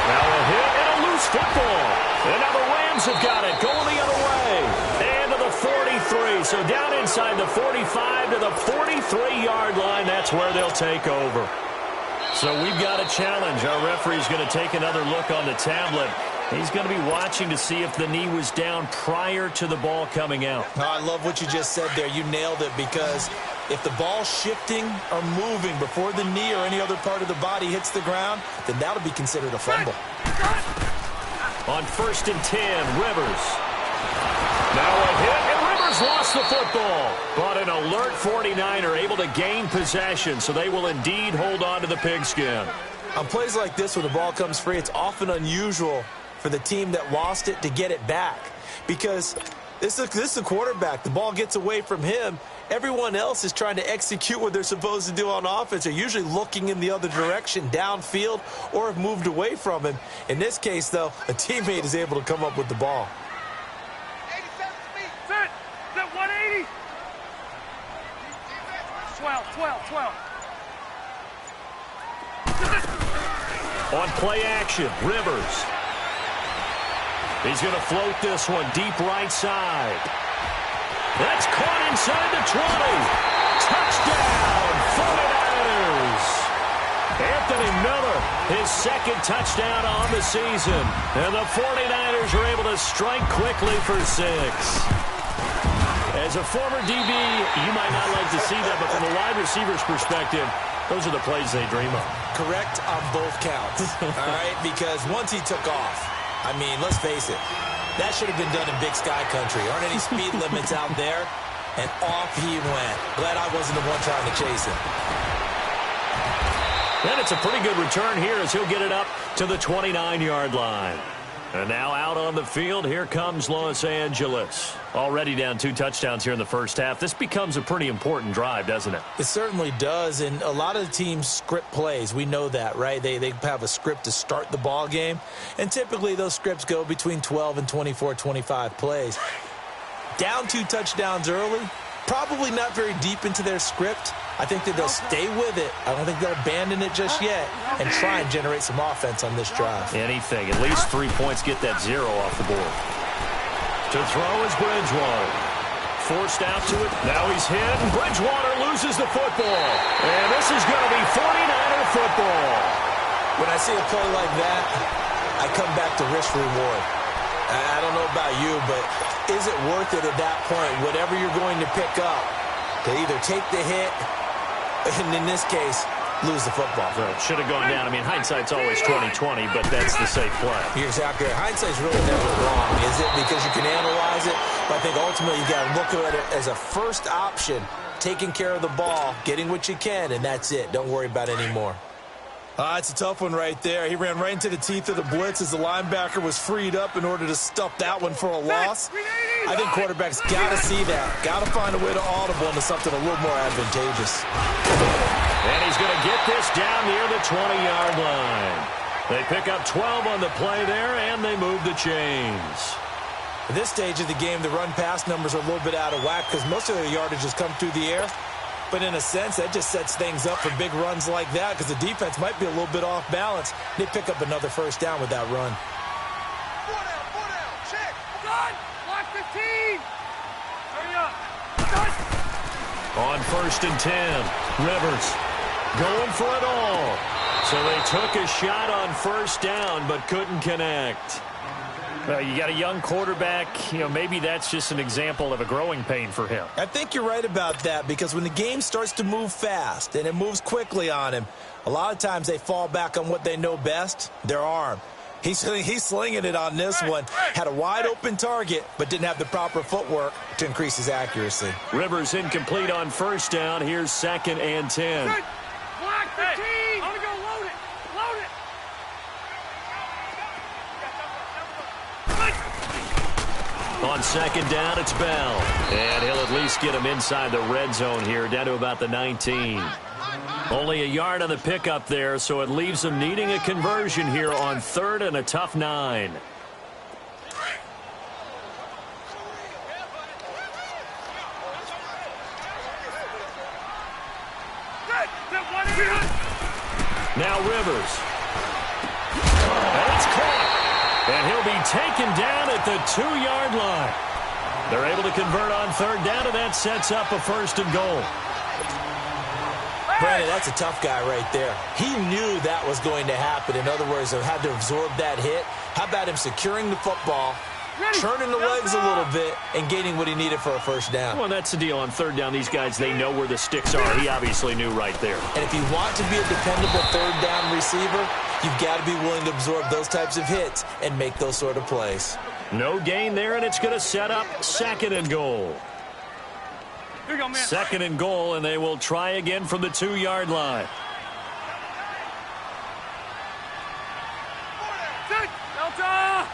E: Now a hit and a loose football. And now the Rams have got it going the other way. And to the 43. So down inside the 45 to the 43-yard line. That's where they'll take over. So we've got a challenge. Our referee's going to take another look on the tablet. He's going to be watching to see if the knee was down prior to the ball coming out.
F: Oh, I love what you just said there. You nailed it because If the ball's shifting or moving before the knee or any other part of the body hits the ground, then that'll be considered a fumble.
E: On 1st and 10, Rivers. Now a hit, and Rivers lost the football. But an alert 49er able to gain possession, so they will indeed hold on to the pigskin.
F: On plays like this, when the ball comes free, it's often unusual for the team that lost it to get it back. Because this is the quarterback. The ball gets away from him. Everyone else is trying to execute what they're supposed to do on offense. They're usually looking in the other direction, downfield, or have moved away from him. In this case, though, a teammate is able to come up with the ball.
G: 87 to me. Sit. Sit 180. 12.
E: On play action, Rivers. He's going to float this one deep right side. That's caught inside the 20. Touchdown, 49ers. Anthony Miller, his second touchdown on the season. And the 49ers are able to strike quickly for 6. As a former DB, you might not like to see that, but from a wide receiver's perspective, those are the plays they dream of.
F: Correct on both counts, all right? Because once he took off, I mean, let's face it, that should have been done in Big Sky Country. Aren't any speed limits out there? And off he went. Glad I wasn't the one trying to chase him.
E: And it's a pretty good return here as he'll get it up to the 29-yard line. And now out on the field, here comes Los Angeles. Already down 2 touchdowns here in the first half. This becomes a pretty important drive, doesn't it?
F: It certainly does, and a lot of the teams script plays. We know that, right? They have a script to start the ball game, and typically those scripts go between 12 and 24, 25 plays. Down 2 touchdowns early, probably not very deep into their script. I think that they'll stay with it. I don't think they'll abandon it just yet and try and generate some offense on this drive.
E: Anything. At least 3 points, get that 0 off the board. To throw is Bridgewater. Forced out to it. Now he's hit, and Bridgewater loses the football. And this is going to be 49er football.
F: When I see a play like that, I come back to risk-reward. I don't know about you, but is it worth it at that point, whatever you're going to pick up, to either take the hit, and in this case, lose the football?
E: So it should have gone down. I mean, hindsight's always 20/20, but that's the safe play.
F: You're exactly right. Hindsight's really never wrong, is it? Because you can analyze it, but I think ultimately you got to look at it as a first option, taking care of the ball, getting what you can, and that's it. Don't worry about it anymore. It's a tough one right there. He ran right into the teeth of the blitz as the linebacker was freed up in order to stuff that one for a loss. I think quarterbacks got to see that. Got to find a way to audible into something a little more advantageous.
E: And he's going to get this down near the 20-yard line. They pick up 12 on the play there, and they move the chains.
F: At this stage of the game, the run-pass numbers are a little bit out of whack because most of their yardage has come through the air. But in a sense, that just sets things up for big runs like that because the defense might be a little bit off balance. They pick up another first down with that run.
G: 4 down, check. Done. Block 15. Hurry up. Done.
E: On 1st and 10, Rivers going for it all. So they took a shot on first down but couldn't connect. Well, you got a young quarterback, maybe that's just an example of a growing pain for him.
F: I think you're right about that because when the game starts to move fast and it moves quickly on him, a lot of times they fall back on what they know best, their arm. He's slinging it on this one. Had a wide open target, but didn't have the proper footwork to increase his accuracy.
E: Rivers incomplete on first down. Here's 2nd and 10.
G: Block 15. I'm going to go load it. Load it.
E: On 2nd down, it's Bell. And he'll at least get him inside the red zone here, down to about the 19. Only a yard on the pickup there, so it leaves them needing a conversion here on 3rd and a tough 9. Now Rivers. And it's caught. And he'll be taken down at the 2-yard line. They're able to convert on 3rd down, and that sets up a 1st and goal.
F: Brandon, that's a tough guy right there. He knew that was going to happen. In other words, he had to absorb that hit. How about him securing the football, churning the legs a little bit and gaining what he needed for a first down.
E: Well, that's the deal. On third down, these guys, they know where the sticks are. He obviously knew right there.
F: And if you want to be a dependable third down receiver, you've got to be willing to absorb those types of hits and make those sort of plays.
E: No gain there, and it's going to set up second and goal.
G: Here you go, man.
E: Second and goal, and they will try again from the 2-yard line.
G: Delta!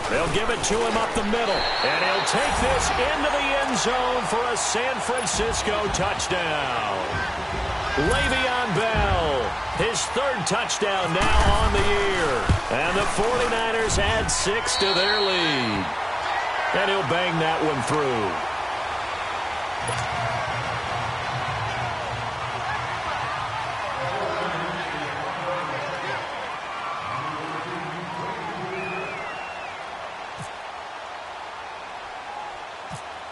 E: They'll give it to him up the middle, and he'll take this into the end zone for a San Francisco touchdown. Le'Veon Bell, his third touchdown now on the year. And the 49ers add 6 to their lead. And he'll bang that one through.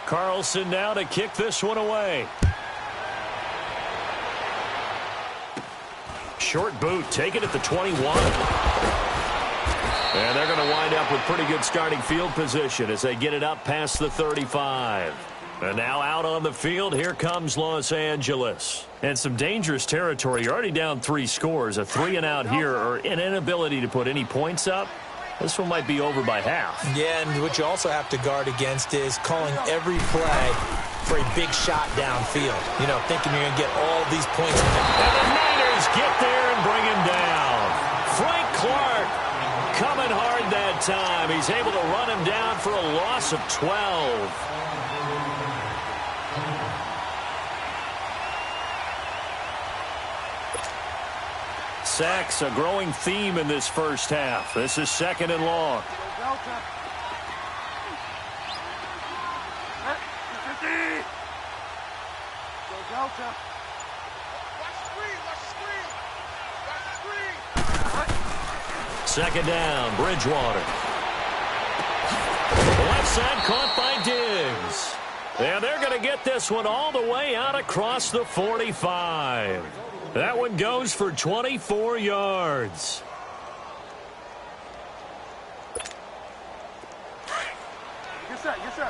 E: Carlson now to kick this one away. Short boot, take it at the 21. And they're going to wind up with pretty good starting field position as they get it up past the 35. And now out on the field, here comes Los Angeles. And some dangerous territory. You're already down 3 scores. A 3-and-out here, or an inability to put any points up. This one might be over by half. Yeah, and what you also have to guard against is calling every play for a big shot downfield. You know, thinking you're going to get all these points. And the Niners get there and bring him down. Frank Clark coming hard that time. He's able to run him down for a loss of 12. Sacks, a growing theme in this first half. This is second and long. Second down, Bridgewater. Left side caught by Diggs. And they're going to get this one all the way out across the 45. That one goes for 24 yards.
G: Yes, sir. Yes, sir.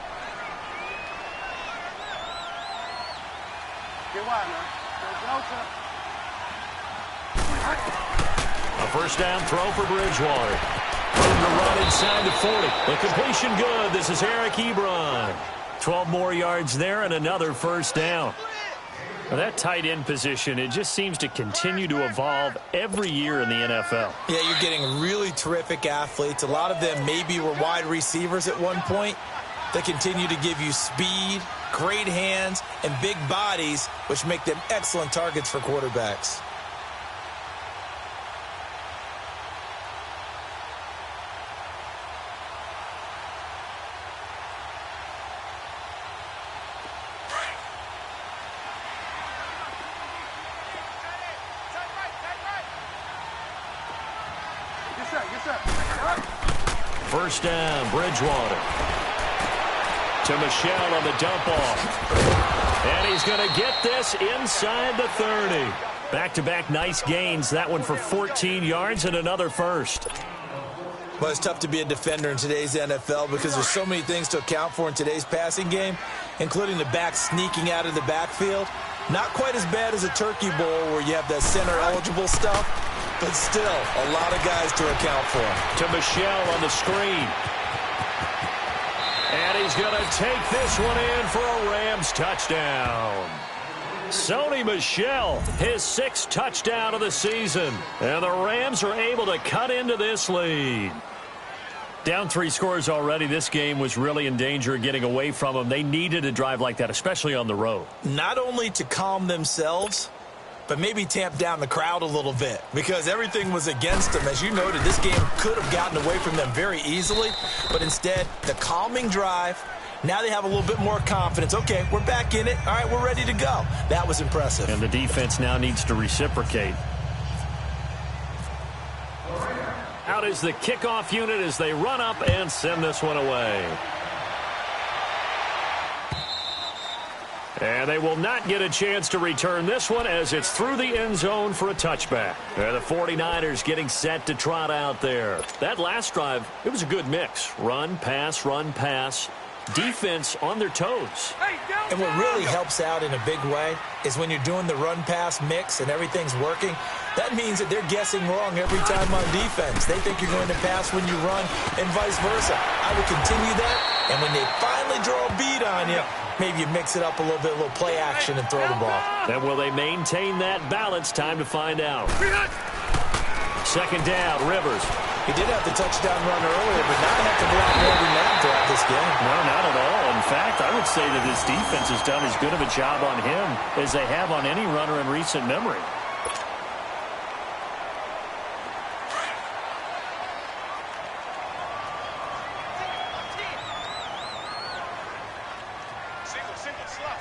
G: Get wide, man.
E: A first down throw for Bridgewater. Room to run inside the 40. The completion good. This is Eric Ebron. 12 more yards there and another first down. Now that tight end position, it just seems to continue to evolve every year in the NFL.
F: Yeah, you're getting really terrific athletes. A lot of them maybe were wide receivers at one point. They continue to give you speed, great hands, and big bodies, which make them excellent targets for quarterbacks.
E: First down, Bridgewater. To Michelle on the dump off. And he's going to get this inside the 30. Back-to-back nice gains. That one for 14 yards and another first.
F: Well, it's tough to be a defender in today's NFL because there's so many things to account for in today's passing game, including the back sneaking out of the backfield. Not quite as bad as a turkey bowl where you have that center-eligible stuff, but still a lot of guys to account for.
E: To Michelle on the screen. And he's going to take this one in for a Rams touchdown. Sony Michel, his 6th touchdown of the season. And the Rams are able to cut into this lead. Down 3 scores already. This game was really in danger of getting away from them. They needed a drive like that, especially on the road.
F: Not only to calm themselves, but maybe tamp down the crowd a little bit because everything was against them. As you noted, this game could have gotten away from them very easily, but instead, the calming drive, now they have a little bit more confidence. Okay, we're back in it. All right, we're ready to go. That was impressive.
E: And the defense now needs to reciprocate. Out is the kickoff unit as they run up and send this one away. And they will not get a chance to return this one as it's through the end zone for a touchback. The 49ers getting set to trot out there. That last drive, it was a good mix. Run, pass, defense on their toes.
F: And what really helps out in a big way is when you're doing the run-pass mix and everything's working, that means that they're guessing wrong every time on defense. They think you're going to pass when you run and vice versa. I would continue that, and when they finally draw a beat on you, maybe you mix it up a little bit, a little play action and throw the ball.
E: And will they maintain that balance? Time to find out. Second down, Rivers.
F: He did have the touchdown run earlier, but not have to go out more than that throughout this game.
E: No, not at all. In fact, I would say that his defense has done as good of a job on him as they have on any runner in recent memory.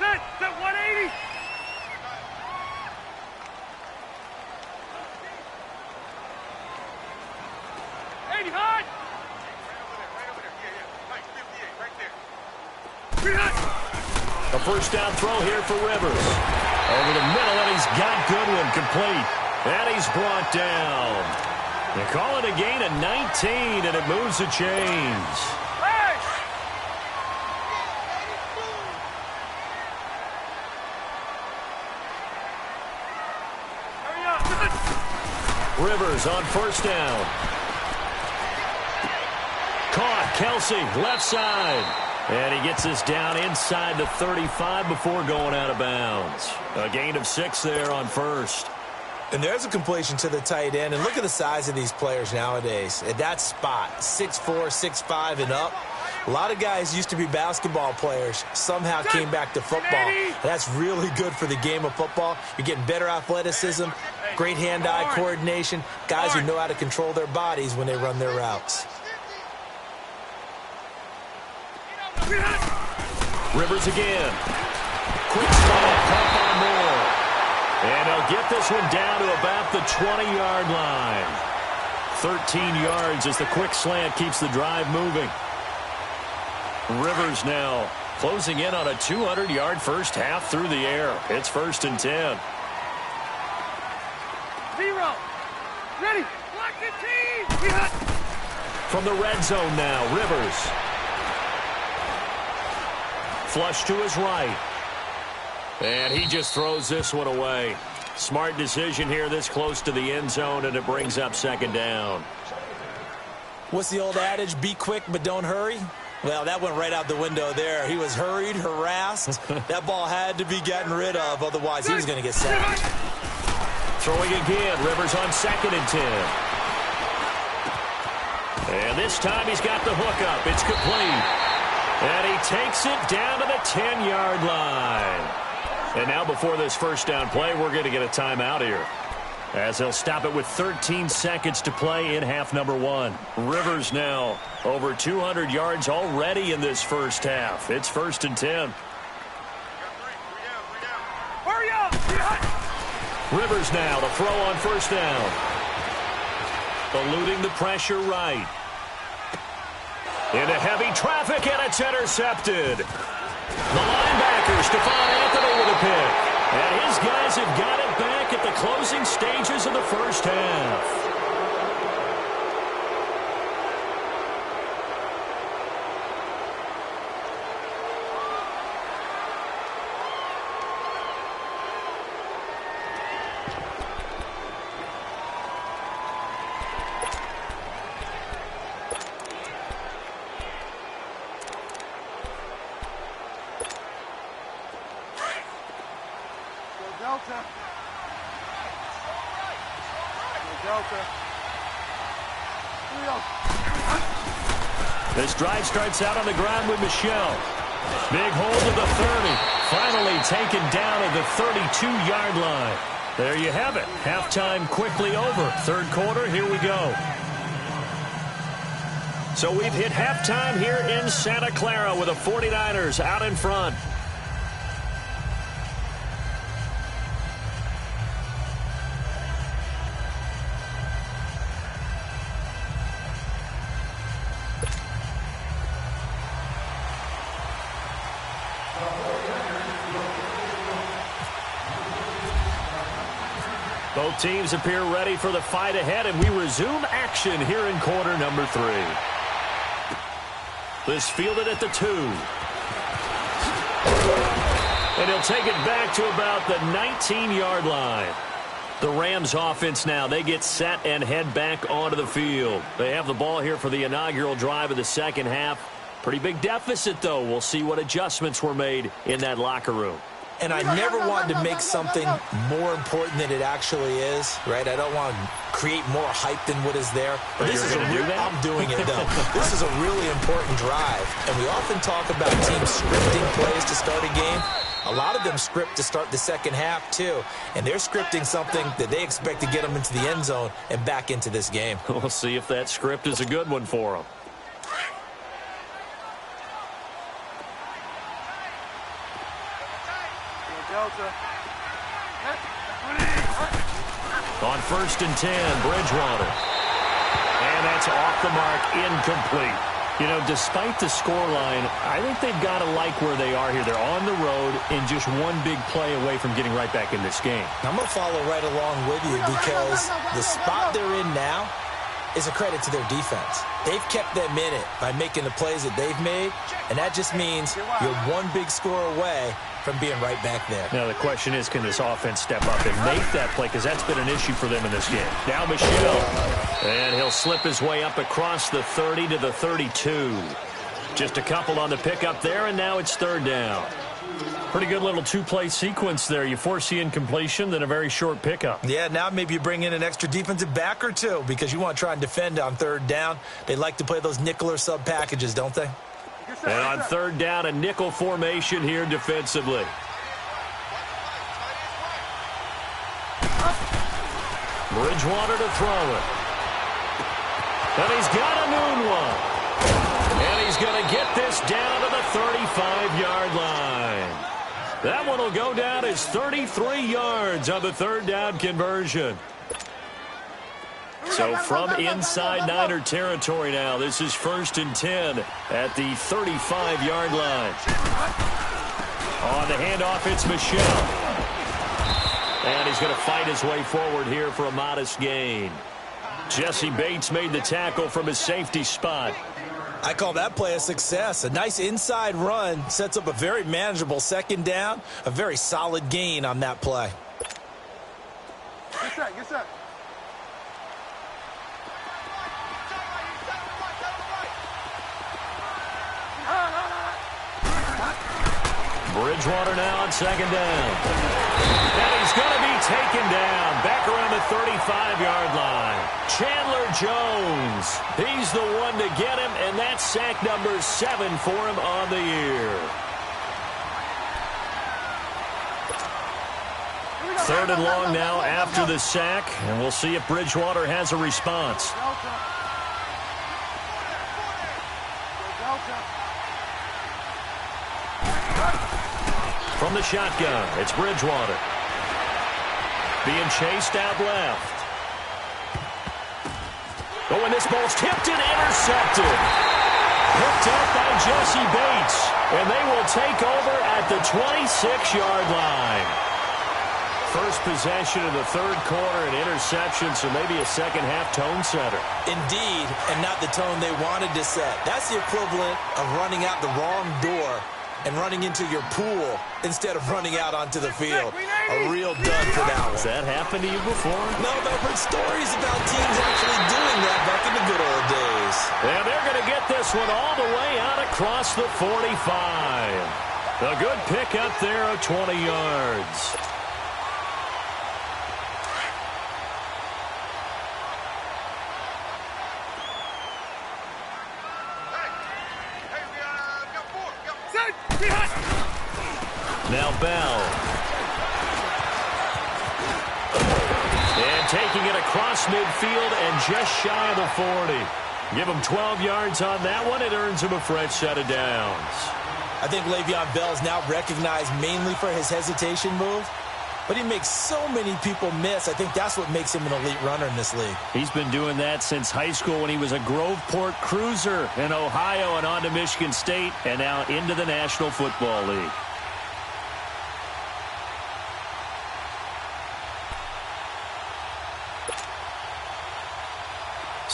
G: Set 180. Hard.
E: A first down throw here for Rivers. Over the middle, and he's got Goodwin complete. And he's brought down. They call it a gain of 19, and it moves the chains. Rivers on first down. Caught, Kelsey, left side. And he gets this down inside the 35 before going out of bounds. A gain of 6 there on first.
F: And there's a completion to the tight end. And look at the size of these players nowadays. At that spot, 6'4", 6'5", and up. A lot of guys used to be basketball players, somehow came back to football. That's really good for the game of football. You're getting better athleticism, great hand-eye coordination, guys who know how to control their bodies when they run their routes.
E: Rivers again. Quick stop, pump on Moore. And he'll get this one down to about the 20-yard line. 13 yards as the quick slant keeps the drive moving. Rivers now closing in on a 200-yard first half through the air. It's 1st and 10.
G: 0. Ready. Block the team.
E: From the red zone now, Rivers. Flush to his right. And he just throws this one away. Smart decision here this close to the end zone, and it brings up 2nd down.
F: What's the old adage? Be quick, but don't hurry. Well, that went right out the window there. He was hurried, harassed. That ball had to be gotten rid of, otherwise he was going to get sacked.
E: Throwing again, Rivers on 2nd and 10. And this time he's got the hook up. It's complete. And he takes it down to the 10-yard line. And now before this first down play, we're going to get a timeout here, as they'll stop it with 13 seconds to play in half number 1. Rivers now over 200 yards already in this first half. It's 1st and 10.
G: Hurry up!
E: Rivers now to throw on first down. Eluding the pressure right. Into heavy traffic, and it's intercepted. The linebacker, Stephon Anthony, with a pick. And his guys have got it back at the closing stages of the first half. This drive starts out on the ground with Michel. Big hold of the 30. Finally taken down at the 32-yard line. There you have it. Halftime quickly over. 3rd quarter, here we go. So we've hit halftime here in Santa Clara with the 49ers out in front. Both teams appear ready for the fight ahead, and we resume action here in quarter number 3. This fielded at the 2. And he'll take it back to about the 19-yard line. The Rams offense now, they get set and head back onto the field. They have the ball here for the inaugural drive of the second half. Pretty big deficit, though. We'll see what adjustments were made in that locker room.
F: And I never want to make something more important than it actually is, right? I don't want to create more hype than what is there. But this is I'm doing it, though. This is a really important drive. And we often talk about teams scripting plays to start a game. A lot of them script to start the second half, too. And they're scripting something that they expect to get them into the end zone and back into this game.
E: We'll see if that script is a good one for them. On 1st and 10, Bridgewater. And that's off the mark, incomplete. You know, despite the scoreline, I think they've got to like where they are here. They're on the road and just one big play away from getting right back in this game.
F: I'm going to follow right along with you because the spot they're in now is a credit to their defense. They've kept them in it by making the plays that they've made, and that just means you're one big score away from being right back there.
E: Now, the question is, can this offense step up and make that play? Because that's been an issue for them in this game. Now Michelle. And he'll slip his way up across the 30 to the 32. Just a couple on the pickup there, and now it's 3rd down. Pretty good little two-play sequence there. You force the incompletion, then a very short pickup.
F: Yeah, now maybe you bring in an extra defensive back or two because you want to try and defend on 3rd down. They like to play those nickel or sub packages, don't they?
E: And on 3rd down, a nickel formation here defensively. Bridgewater to throw it. And he's got a noon one. And he's going to get this down to the 35-yard line. That one will go down as 33 yards on the 3rd down conversion. So from inside Niner territory now, this is 1st and 10 at the 35-yard line. On the handoff, it's Michelle. And he's going to fight his way forward here for a modest gain. Jesse Bates made the tackle from his safety spot.
F: I call that play a success. A nice inside run sets up a very manageable 2nd down. A very solid gain on that play.
G: Get set, get set.
E: Bridgewater now on 2nd down. And he's going to be taken down back around the 35-yard line. Chandler Jones. He's the one to get him, and that's sack number 7 for him on the year. 3rd and long now after the sack, and we'll see if Bridgewater has a response. From the shotgun, it's Bridgewater. Being chased out left. Oh, and this ball's tipped and intercepted. Picked up by Jesse Bates. And they will take over at the 26-yard line. First possession of the 3rd quarter, an interception, so maybe a second-half tone setter.
F: Indeed, and not the tone they wanted to set. That's the equivalent of running out the wrong door and running into your pool instead of running out onto the field. A real dud for that one.
E: Has that happened to you before?
F: No, but I've heard stories about teams actually doing that back in the good old days.
E: And they're going to get this one all the way out across the 45. A good pickup there of 20 yards. Now Bell. And taking it across midfield and just shy of the 40. Give him 12 yards on that one. It earns him a fresh set of downs.
F: I think Le'Veon Bell's now recognized mainly for his hesitation move, but he makes so many people miss. I think that's what makes him an elite runner in this league.
E: He's been doing that since high school when he was a Groveport Cruiser in Ohio and on to Michigan State and now into the National Football League.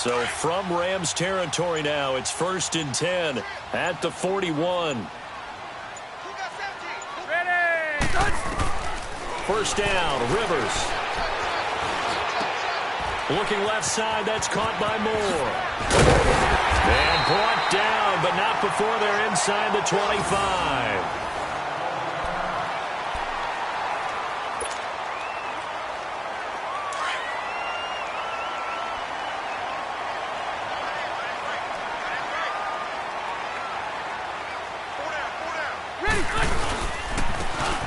E: So from Rams territory now, it's 1st and 10 at the 41. First down, Rivers. Looking left side, that's caught by Moore. And brought down, but not before they're inside the 25.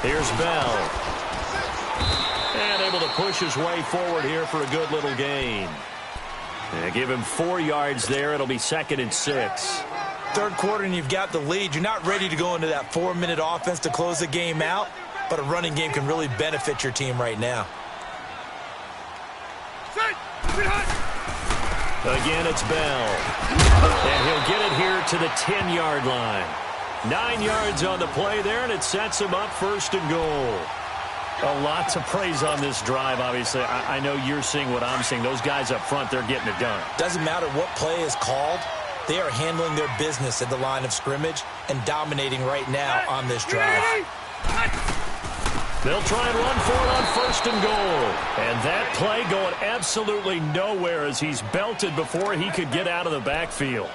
E: Here's Bell. And able to push his way forward here for a good little gain. And give him 4 yards there. It'll be 2nd and 6.
F: Third quarter and you've got the lead. You're not ready to go into that 4-minute offense to close the game out, but a running game can really benefit your team right now.
E: Again, it's Bell. And he'll get it here to the 10-yard line. 9 yards on the play there, and it sets him up 1st and goal. A lot to praise on this drive, obviously. I know you're seeing what I'm seeing. Those guys up front, they're getting it done.
F: Doesn't matter what play is called. They are handling their business at the line of scrimmage and dominating right now on this drive.
E: They'll try and run for it on 1st and goal. And that play going absolutely nowhere as he's belted before he could get out of the backfield.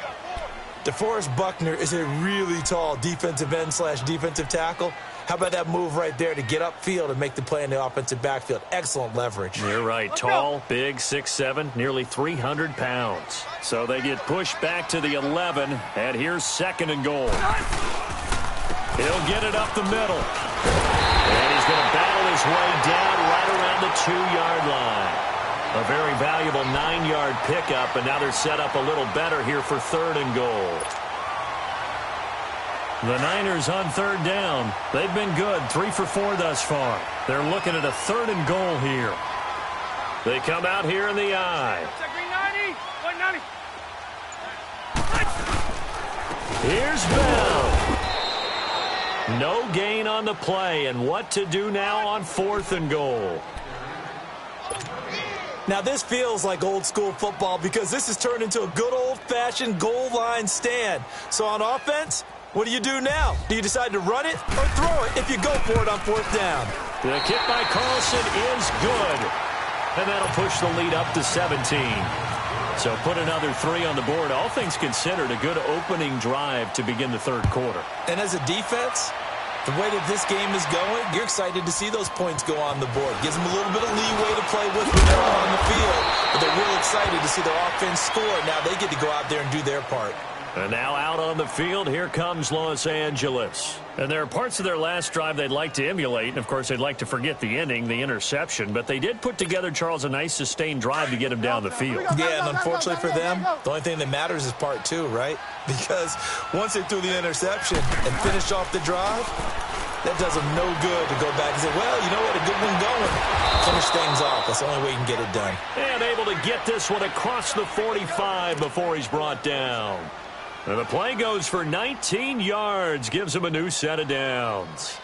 F: DeForest Buckner is a really tall defensive end / defensive tackle. How about that move right there to get upfield and make the play in the offensive backfield? Excellent leverage.
E: You're right. Tall, big, 6'7", nearly 300 pounds. So they get pushed back to the 11, and here's 2nd and goal. He'll get it up the middle. And he's going to battle his way down right around the 2-yard line. A very valuable 9-yard pickup, and now they're set up a little better here for 3rd and goal. The Niners on 3rd down. They've been good, 3 for 4 thus far. They're looking at a 3rd and goal here. They come out here in the I. Here's Bell. No gain on the play, and what to do now on 4th and goal.
F: Now, this feels like old-school football because this has turned into a good old-fashioned goal line stand. So on offense, what do you do now? Do you decide to run it or throw it if you go for it on 4th down?
E: The kick by Carlson is good. And that'll push the lead up to 17. So put another 3 on the board. All things considered, a good opening drive to begin the 3rd quarter.
F: And as a defense, the way that this game is going, you're excited to see those points go on the board. Gives them a little bit of leeway to play with when they're on the field. But they're real excited to see their offense score. Now they get to go out there and do their part.
E: And now out on the field, here comes Los Angeles. And there are parts of their last drive they'd like to emulate. And, of course, they'd like to forget the ending, the interception. But they did put together, Charles, a nice sustained drive to get him down the field.
F: Yeah, and unfortunately for them, the only thing that matters is part 2, right? Because once they threw the interception and finished off the drive, that does them no good to go back and say, well, you know what, a good one going. Finish things off. That's the only way you can get it done.
E: And able to get this one across the 45 before he's brought down. And the play goes for 19 yards, gives him a new set of downs.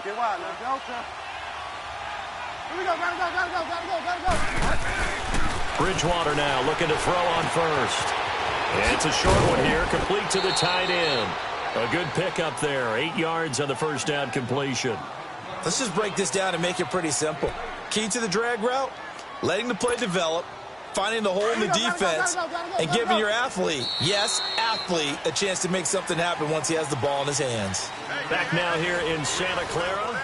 G: Get wide, let's go. Here we go, gotta go.
E: Bridgewater now looking to throw on 1st. And it's a short one here, complete to the tight end. A good pickup there, 8 yards on the 1st down completion.
F: Let's just break this down and make it pretty simple. Key to the drag route, letting the play develop, finding the hole in the defense, and giving your athlete, yes, athlete, a chance to make something happen once he has the ball in his hands.
E: Back now here in Santa Clara.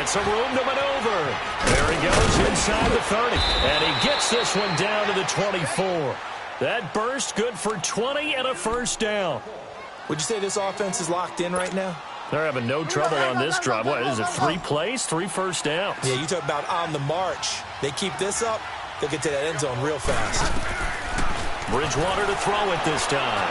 E: Some room to maneuver. There he goes inside the 30. And he gets this one down to the 24. That burst good for 20 and a 1st down.
F: Would you say this offense is locked in right now?
E: They're having no trouble on this drive. What is it, 3 plays, 3 first downs?
F: Yeah, you talk about on the march. They keep this up, they'll get to that end zone real fast.
E: Bridgewater to throw it this time.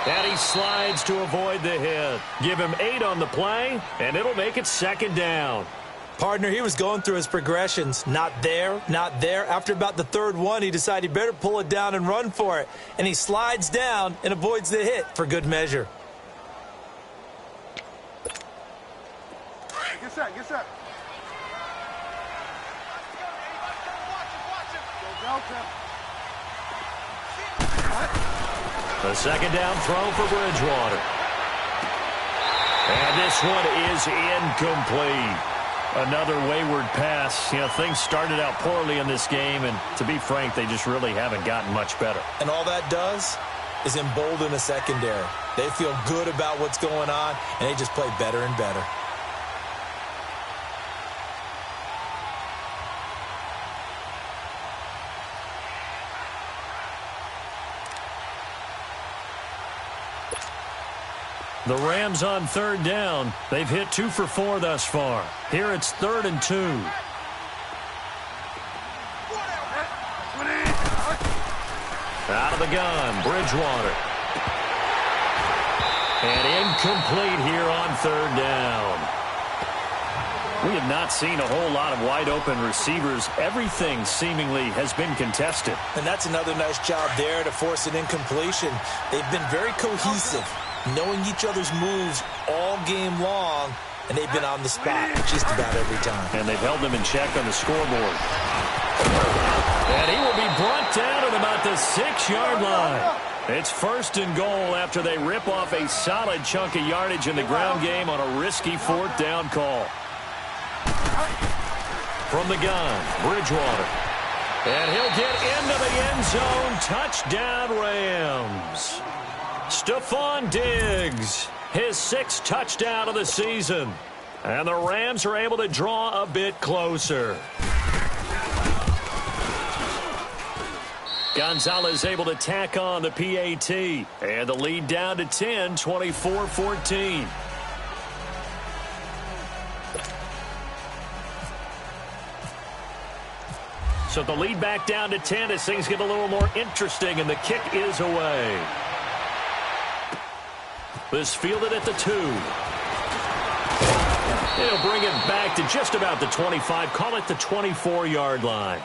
E: And he slides to avoid the hit. Give him 8 on the play, and it'll make it 2nd down.
F: Partner, he was going through his progressions. Not there, not there. After about the 3rd one, he decided he better pull it down and run for it. And he slides down and avoids the hit for good measure.
G: Get set, get set.
E: The 2nd down throw for Bridgewater. And this one is incomplete. Another wayward pass. You know, things started out poorly in this game, and to be frank, they just really haven't gotten much better.
F: And all that does is embolden the secondary. They feel good about what's going on, and they just play better and better.
E: The Rams on 3rd down. They've hit 2 for 4 thus far. Here it's 3rd and 2. Out of the gun, Bridgewater. And incomplete here on 3rd down. We have not seen a whole lot of wide-open receivers. Everything seemingly has been contested.
F: And that's another nice job there to force an incompletion. They've been very cohesive, knowing each other's moves all game long, and they've been on the spot just about every time.
E: And they've held them in check on the scoreboard. And he will be brought down at about the 6-yard line. It's 1st and goal after they rip off a solid chunk of yardage in the ground game on a risky 4th down call. From the gun, Bridgewater. And he'll get into the end zone. Touchdown, Rams. Stephon Diggs, his 6th touchdown of the season. And the Rams are able to draw a bit closer. Gonzalez able to tack on the PAT. And the lead down to 10, 24-14. So the lead back down to 10 as things get a little more interesting, and the kick is away. This fielded at the 2. He'll bring it back to just about the 25. Call it the 24-yard line.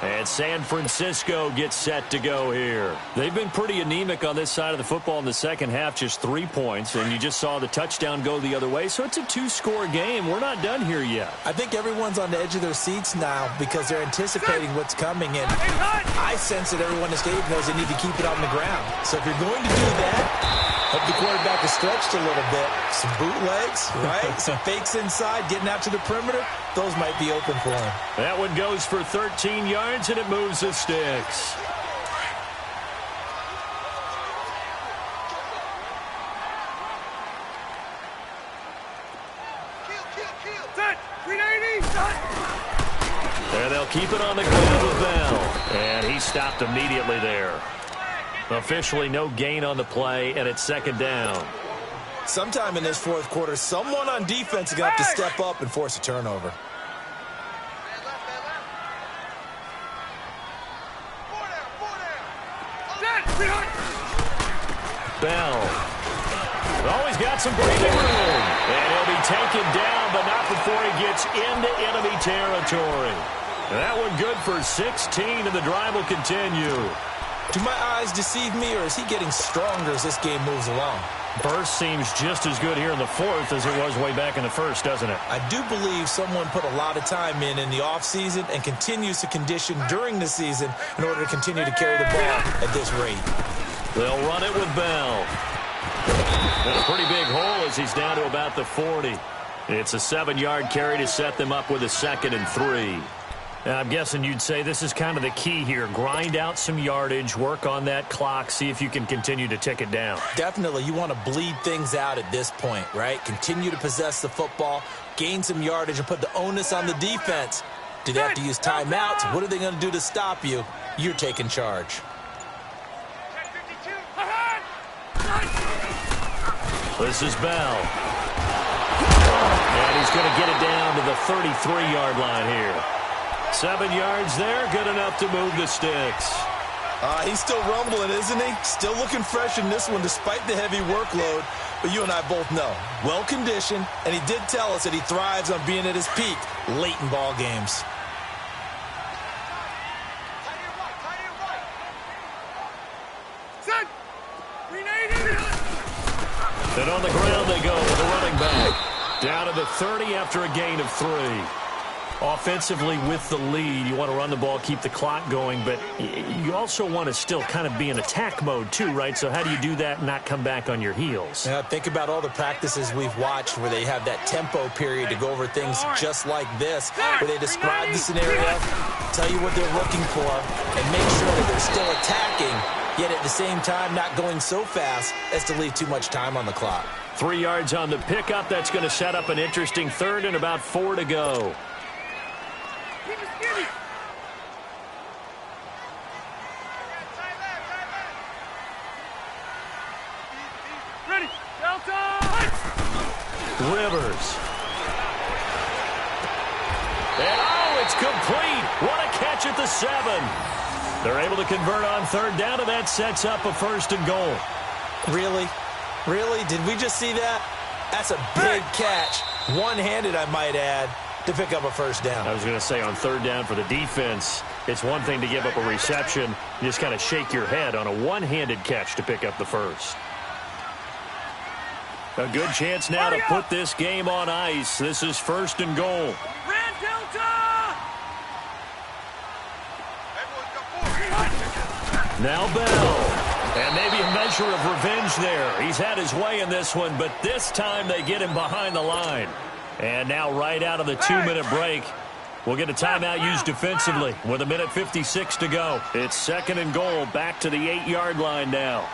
E: And San Francisco gets set to go here. They've been pretty anemic on this side of the football in the second half, just 3 points, and you just saw the touchdown go the other way. So it's a 2-score game. We're not done here yet.
F: I think everyone's on the edge of their seats now because they're anticipating what's coming, and I sense that everyone in the stadium knows they need to keep it on the ground. So if you're going to do that, hope the quarterback is stretched a little bit. Some bootlegs, right? Some fakes inside, getting out to the perimeter. Those might be open for him.
E: That one goes for 13 yards, and it moves the sticks. And they'll keep it on the ground with Bell. And he stopped immediately there. Officially no gain on the play, and it's 2nd down.
F: Sometime in this 4th quarter, someone on defense is going to have to step up and force a turnover.
E: Bell. Always got some breathing room. And he'll be taken down, but not before he gets into enemy territory. That one good for 16, and the drive will continue.
F: Do my eyes deceive me, or is he getting stronger as this game moves along?
E: Burst seems just as good here in the 4th as it was way back in the 1st, doesn't it?
F: I do believe someone put a lot of time in the offseason and continues to condition during the season in order to continue to carry the ball at this rate.
E: They'll run it with Bell. And a pretty big hole as he's down to about the 40. It's a 7-yard carry to set them up with a 2nd and 3. Now, I'm guessing you'd say this is kind of the key here. Grind out some yardage, work on that clock, see if you can continue to tick it down.
F: Definitely. You want to bleed things out at this point, right? Continue to possess the football, gain some yardage, and put the onus on the defense. Do they have to use timeouts? What are they going to do to stop you? You're taking charge.
E: This is Bell. And he's going to get it down to the 33-yard line here. 7 yards there, good enough to move the sticks.
F: He's still rumbling, isn't he? Still looking fresh in this one despite the heavy workload. But you and I both know, well-conditioned, and he did tell us that he thrives on being at his peak late in ball games.
E: And on the ground they go with a running back. Down to the 30 after a gain of 3. Offensively with the lead, you want to run the ball, keep the clock going, but you also want to still kind of be in attack mode too, right? So how do you do that and not come back on your heels?
F: Yeah, think about all the practices we've watched where they have that tempo period to go over things just like this, where they describe the scenario, tell you what they're looking for, and make sure that they're still attacking, yet at the same time not going so fast as to leave too much time on the clock.
E: 3 yards on the pickup. That's going to set up an interesting third and about 4 to go. Rivers. And it's complete. What a catch at the 7. They're able to convert on 3rd down, and that sets up a 1st and goal.
F: Really? Really? Did we just see that? That's a big catch. One-handed, I might add, to pick up a 1st down.
E: I was going to say on 3rd down for the defense, it's one thing to give up a reception. You just kind of shake your head on a one-handed catch to pick up the 1st. A good chance now to put this game on ice. This is 1st and goal. Now Bell. And maybe a measure of revenge there. He's had his way in this one, but this time they get him behind the line. And now right out of the 2-minute break, we'll get a timeout used defensively with 1:56 to go. It's 2nd and goal, back to the 8-yard line now.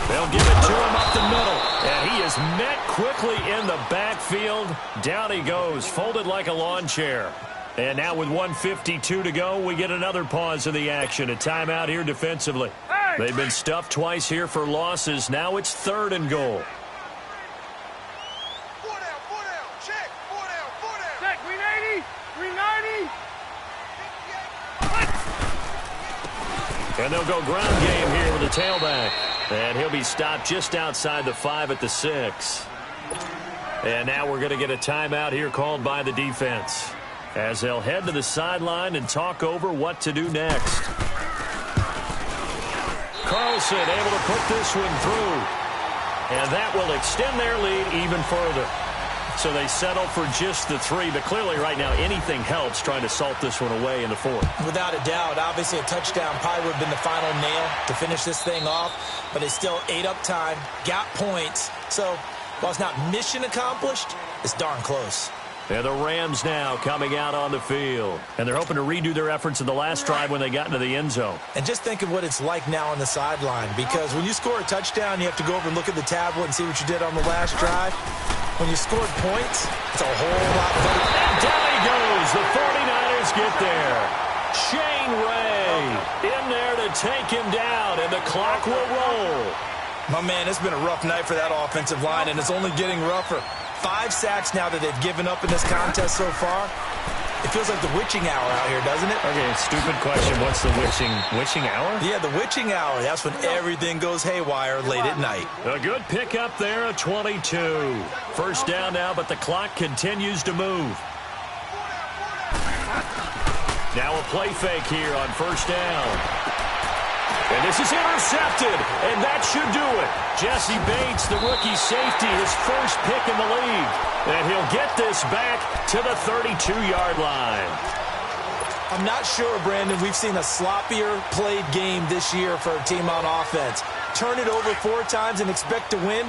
E: They'll give it to him up the middle. And he is met quickly in the backfield. Down he goes, folded like a lawn chair. And now with 1:52 to go, we get another pause in the action. A timeout here defensively. They've been stuffed twice here for losses. Now it's 3rd and goal.
G: Check, 390, 390.
E: And they'll go ground game here with the tailback. And he'll be stopped just outside the 5 at the 6. And now we're going to get a timeout here called by the defense, as they'll head to the sideline and talk over what to do next. Carlson able to put this one through. And that will extend their lead even further. So they settle for just the 3, but clearly right now anything helps trying to salt this one away in the 4th.
F: Without a doubt, obviously a touchdown probably would have been the final nail to finish this thing off, but they still ate up time, got points. So while it's not mission accomplished, it's darn close.
E: And the Rams now coming out on the field. And they're hoping to redo their efforts in the last drive when they got into the end zone.
F: And just think of what it's like now on the sideline, because when you score a touchdown, you have to go over and look at the tablet and see what you did on the last drive. When you scored points, it's a whole lot better.
E: And down he goes. The 49ers get there. Shane Ray in there to take him down, and the clock will roll.
F: My man, it's been a rough night for that offensive line, and it's only getting rougher. 5 sacks now that they've given up in this contest so far. It feels like the witching hour out here, doesn't it?
E: Okay, stupid question. What's the witching hour?
F: Yeah, the witching hour. That's when everything goes haywire late at night.
E: A good pickup there, a 22. 1st down now, but the clock continues to move. Now a play fake here on 1st down. And this is intercepted, and that should do it. Jesse Bates, the rookie safety, his first pick in the league. And he'll get this back to the 32-yard line.
F: I'm not sure, Brandon, we've seen a sloppier played game this year for a team on offense. Turn it over 4 times and expect to win?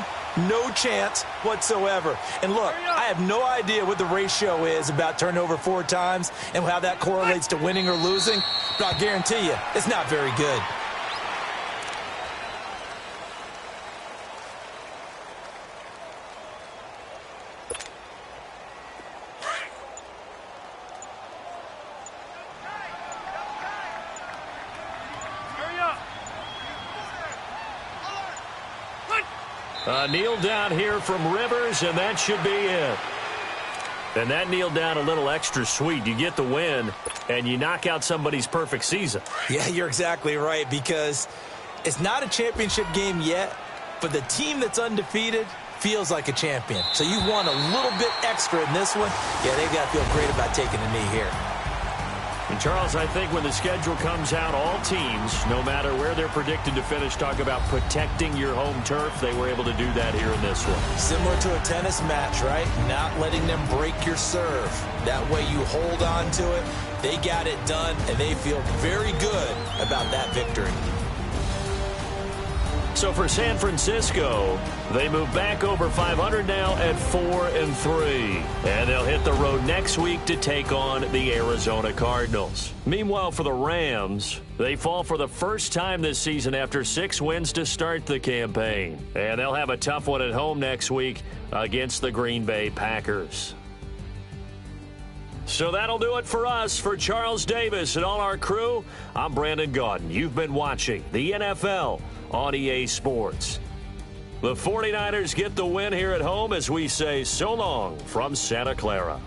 F: No chance whatsoever. And look, I have no idea what the ratio is about turning over 4 times and how that correlates to winning or losing, but I'll guarantee you it's not very good.
E: Kneel down here from Rivers, and that should be it. And that kneeled down a little extra sweet. You get the win, and you knock out somebody's perfect season.
F: Yeah, you're exactly right, because it's not a championship game yet, but the team that's undefeated feels like a champion. So you won a little bit extra in this one. Yeah, they've got to feel great about taking a knee here.
E: And, Charles, I think when the schedule comes out, all teams, no matter where they're predicted to finish, talk about protecting your home turf. They were able to do that here in this one.
F: Similar to a tennis match, right? Not letting them break your serve. That way you hold on to it. They got it done, and they feel very good about that victory.
E: So for San Francisco, they move back over 500 now at 4-3. And they'll hit the road next week to take on the Arizona Cardinals. Meanwhile, for the Rams, they fall for the first time this season after 6 wins to start the campaign. And they'll have a tough one at home next week against the Green Bay Packers. So that'll do it for us. For Charles Davis and all our crew, I'm Brandon Gaudin. You've been watching the NFL on EA Sports. The 49ers get the win here at home as we say so long from Santa Clara.